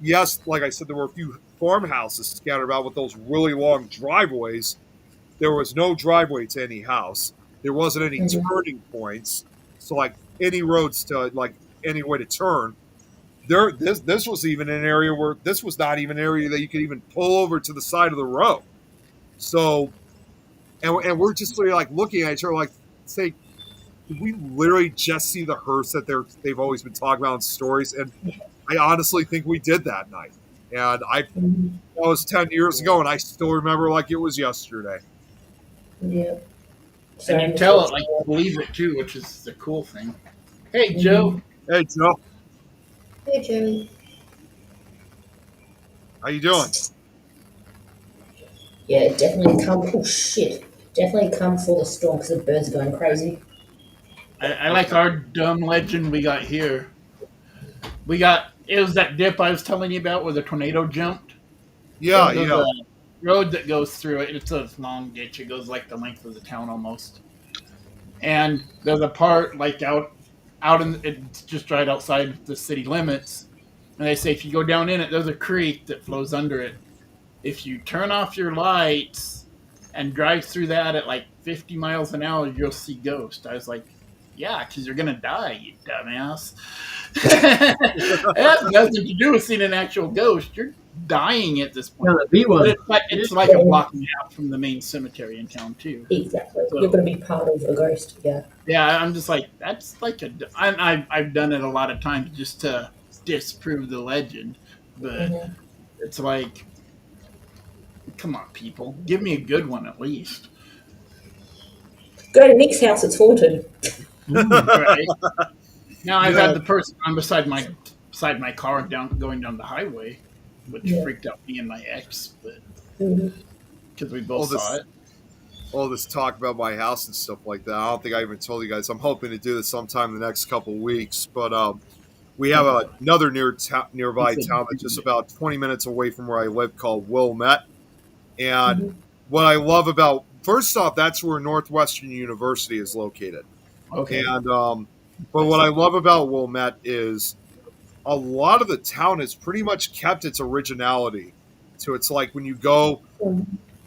yes, like I said, there were a few farmhouses scattered about with those really long driveways. There was no driveway to any house. There wasn't any turning points. So like any roads to like any way to turn. This was even an area where this was not even an area that you could even pull over to the side of the road. So, and we're just sort of like looking at each other like, say, did we literally just see the hearse that they've always been talking about in stories? And I honestly think we did that night. And that was 10 years ago, and I still remember like it was yesterday. Yeah. And you tell it like you believe it too, which is the cool thing. Hey, Joe. Hey, Joe. Hey, Joey. How you doing? Yeah, definitely come. Oh shit! Definitely come for the storm because the birds are going crazy. I like our dumb legend we got here. It was that dip I was telling you about where the tornado jumped. Yeah, There's yeah. a road that goes through it. It's a long ditch. It goes like the length of the town almost. And there's a part like out in it's just right outside the city limits. And they say if you go down in it, there's a creek that flows under it. If you turn off your lights and drive through that at like 50 miles an hour, you'll see ghosts. I was like, yeah, because you're going to die, you dumbass. It has nothing to do with seeing an actual ghost. You're dying at this point. Gonna be one. But it's like a block and a half from the main cemetery in town, too. Exactly. So, You're going to be part of a ghost. Yeah. yeah, I'm just like, that's like I've done it a lot of times just to disprove the legend. But it's like, come on, people. Give me a good one at least. Go to Nick's house, it's haunted. Right. Now I've had the person on beside my car going down the highway, which freaked out me and my ex, but because we both saw it. All this talk about my house and stuff like that. I don't think I even told you guys. I'm hoping to do this sometime in the next couple of weeks, but we have another nearby town that's just about 20 minutes away from where I live called Wilmette. And what I love about, first off, that's where Northwestern University is located. Okay. And but what I love about Wilmette is a lot of the town has pretty much kept its originality. So it's like when you go,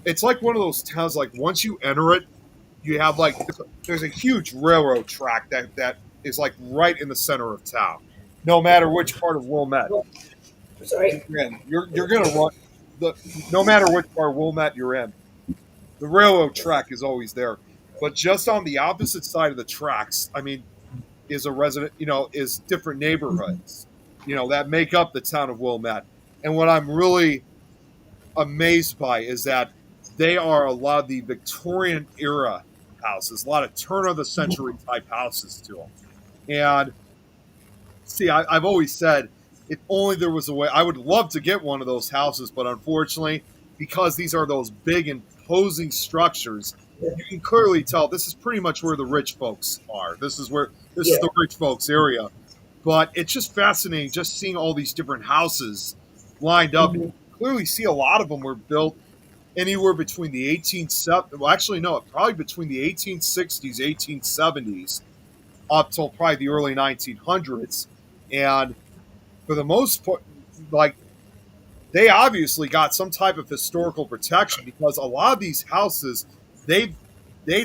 it's like one of those towns, like once you enter it, you have like, there's a huge railroad track that is like right in the center of town, no matter which part of Wilmette. Sorry. You're going to run, no matter which part of Wilmette you're in, the railroad track is always there. But just on the opposite side of the tracks, I mean, is is different neighborhoods, that make up the town of Wilmette. And what I'm really amazed by is that they are a lot of the Victorian era houses, a lot of turn of the century type houses to them. And see, I've always said, if only there was a way, I would love to get one of those houses, but unfortunately, because these are those big imposing structures, you can clearly tell this is pretty much where the rich folks are. This is the rich folks area. But it's just fascinating just seeing all these different houses lined up. You clearly see a lot of them were built anywhere between the 1870s, between the 1860s, 1870s, up till probably the early 1900s. And for the most part, like, they obviously got some type of historical protection because a lot of these houses, they've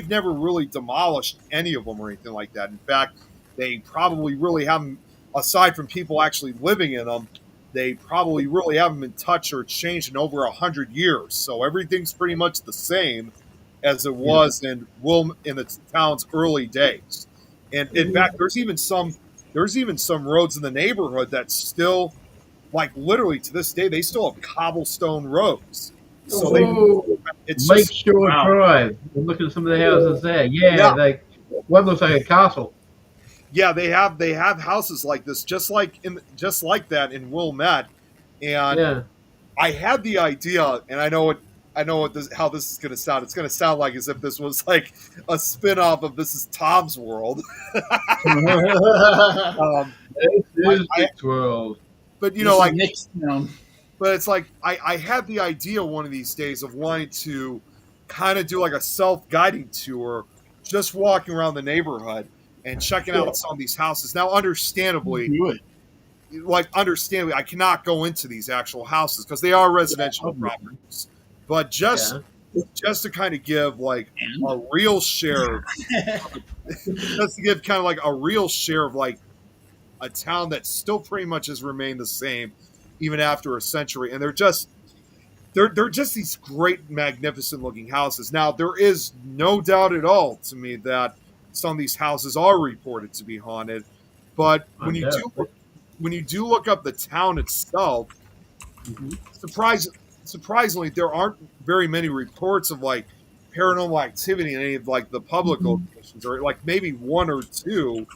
never really demolished any of them or anything like that. In fact, they probably really haven't, aside from people actually living in them, they probably really haven't been touched or changed in over 100 years. So everything's pretty much the same as it was in the town's early days. And in fact, there's even some roads in the neighborhood that still, like literally to this day, they still have cobblestone roads. So it's Lakeshore Drive. Look at some of the houses there. Yeah. One looks like a castle. Yeah, they have houses like this, just like that in Wilmette. And I had the idea, and I know I know how this is going to sound. It's going to sound like as if this was like a spin-off of This Is Tom's World. This is I, Nick's world. but This is like, Nick's town. but it's like I had the idea one of these days of wanting to kind of do like a self-guiding tour, just walking around the neighborhood and checking out some of these houses. Now, understandably, Do it. I cannot go into these actual houses because they are residential properties. But just to kind of give like a real share, just to give kind of like a real share of like a town that still pretty much has remained the same even after a century, and they're just these great, magnificent looking houses. Now, there is no doubt at all to me that some of these houses are reported to be haunted, but when you do look up the town itself, surprisingly, there aren't very many reports of like paranormal activity in any of like the public locations, or like maybe one or two,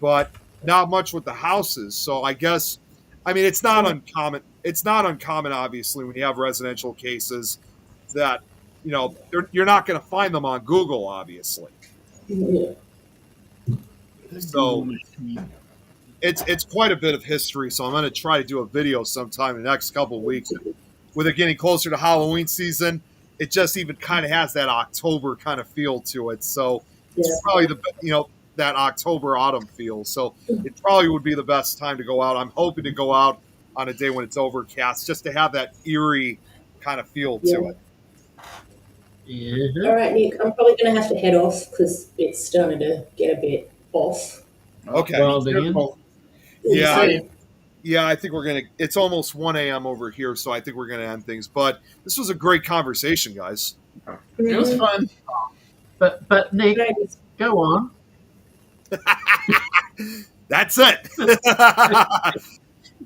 but not much with the houses. So I guess, I mean, it's not uncommon. It's not uncommon, obviously, when you have residential cases that, you're not going to find them on Google, obviously. Yeah. So it's quite a bit of history. So I'm going to try to do a video sometime in the next couple of weeks. With it getting closer to Halloween season, it just even kind of has that October kind of feel to it. So it's probably that October autumn feel. So it probably would be the best time to go out. I'm hoping to go out on a day when it's overcast, just to have that eerie kind of feel to it. Mm-hmm. All right, Nick, I'm probably going to have to head off because it's starting to get a bit off. Okay. Well, yeah, I think we're going to, it's almost 1 a.m. over here, so I think we're going to end things. But this was a great conversation, guys. It was fun. But Nick, go on. That's it.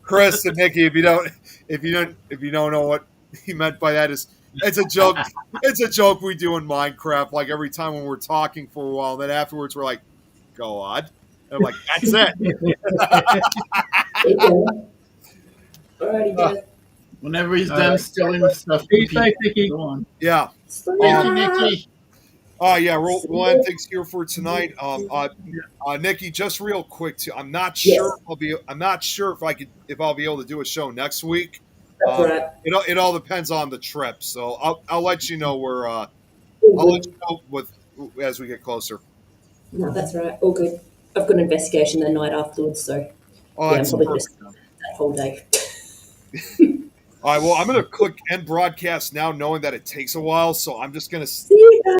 Chris and Nikki, if you don't know what he meant by that, it's a joke. It's a joke we do in Minecraft. Like every time when we're talking for a while, then afterwards we're like, "Go on," and I'm like, "That's it." Alrighty, guys. Whenever he's done stealing stuff, Be safe, Nikki. go on. Yeah. Nikki. Yeah, we'll end things here for tonight. Nikki, just real quick too. I'm not sure if I'll be able to do a show next week. That's right. It all depends on the trip. So I'll let you know where I'll let you know as we get closer. No, that's right. All good. I've got an investigation the night afterwards, so I'm probably going to spend that whole day. All right. Well, I'm going to click end broadcast now, knowing that it takes a while. So I'm just going to. See you guys.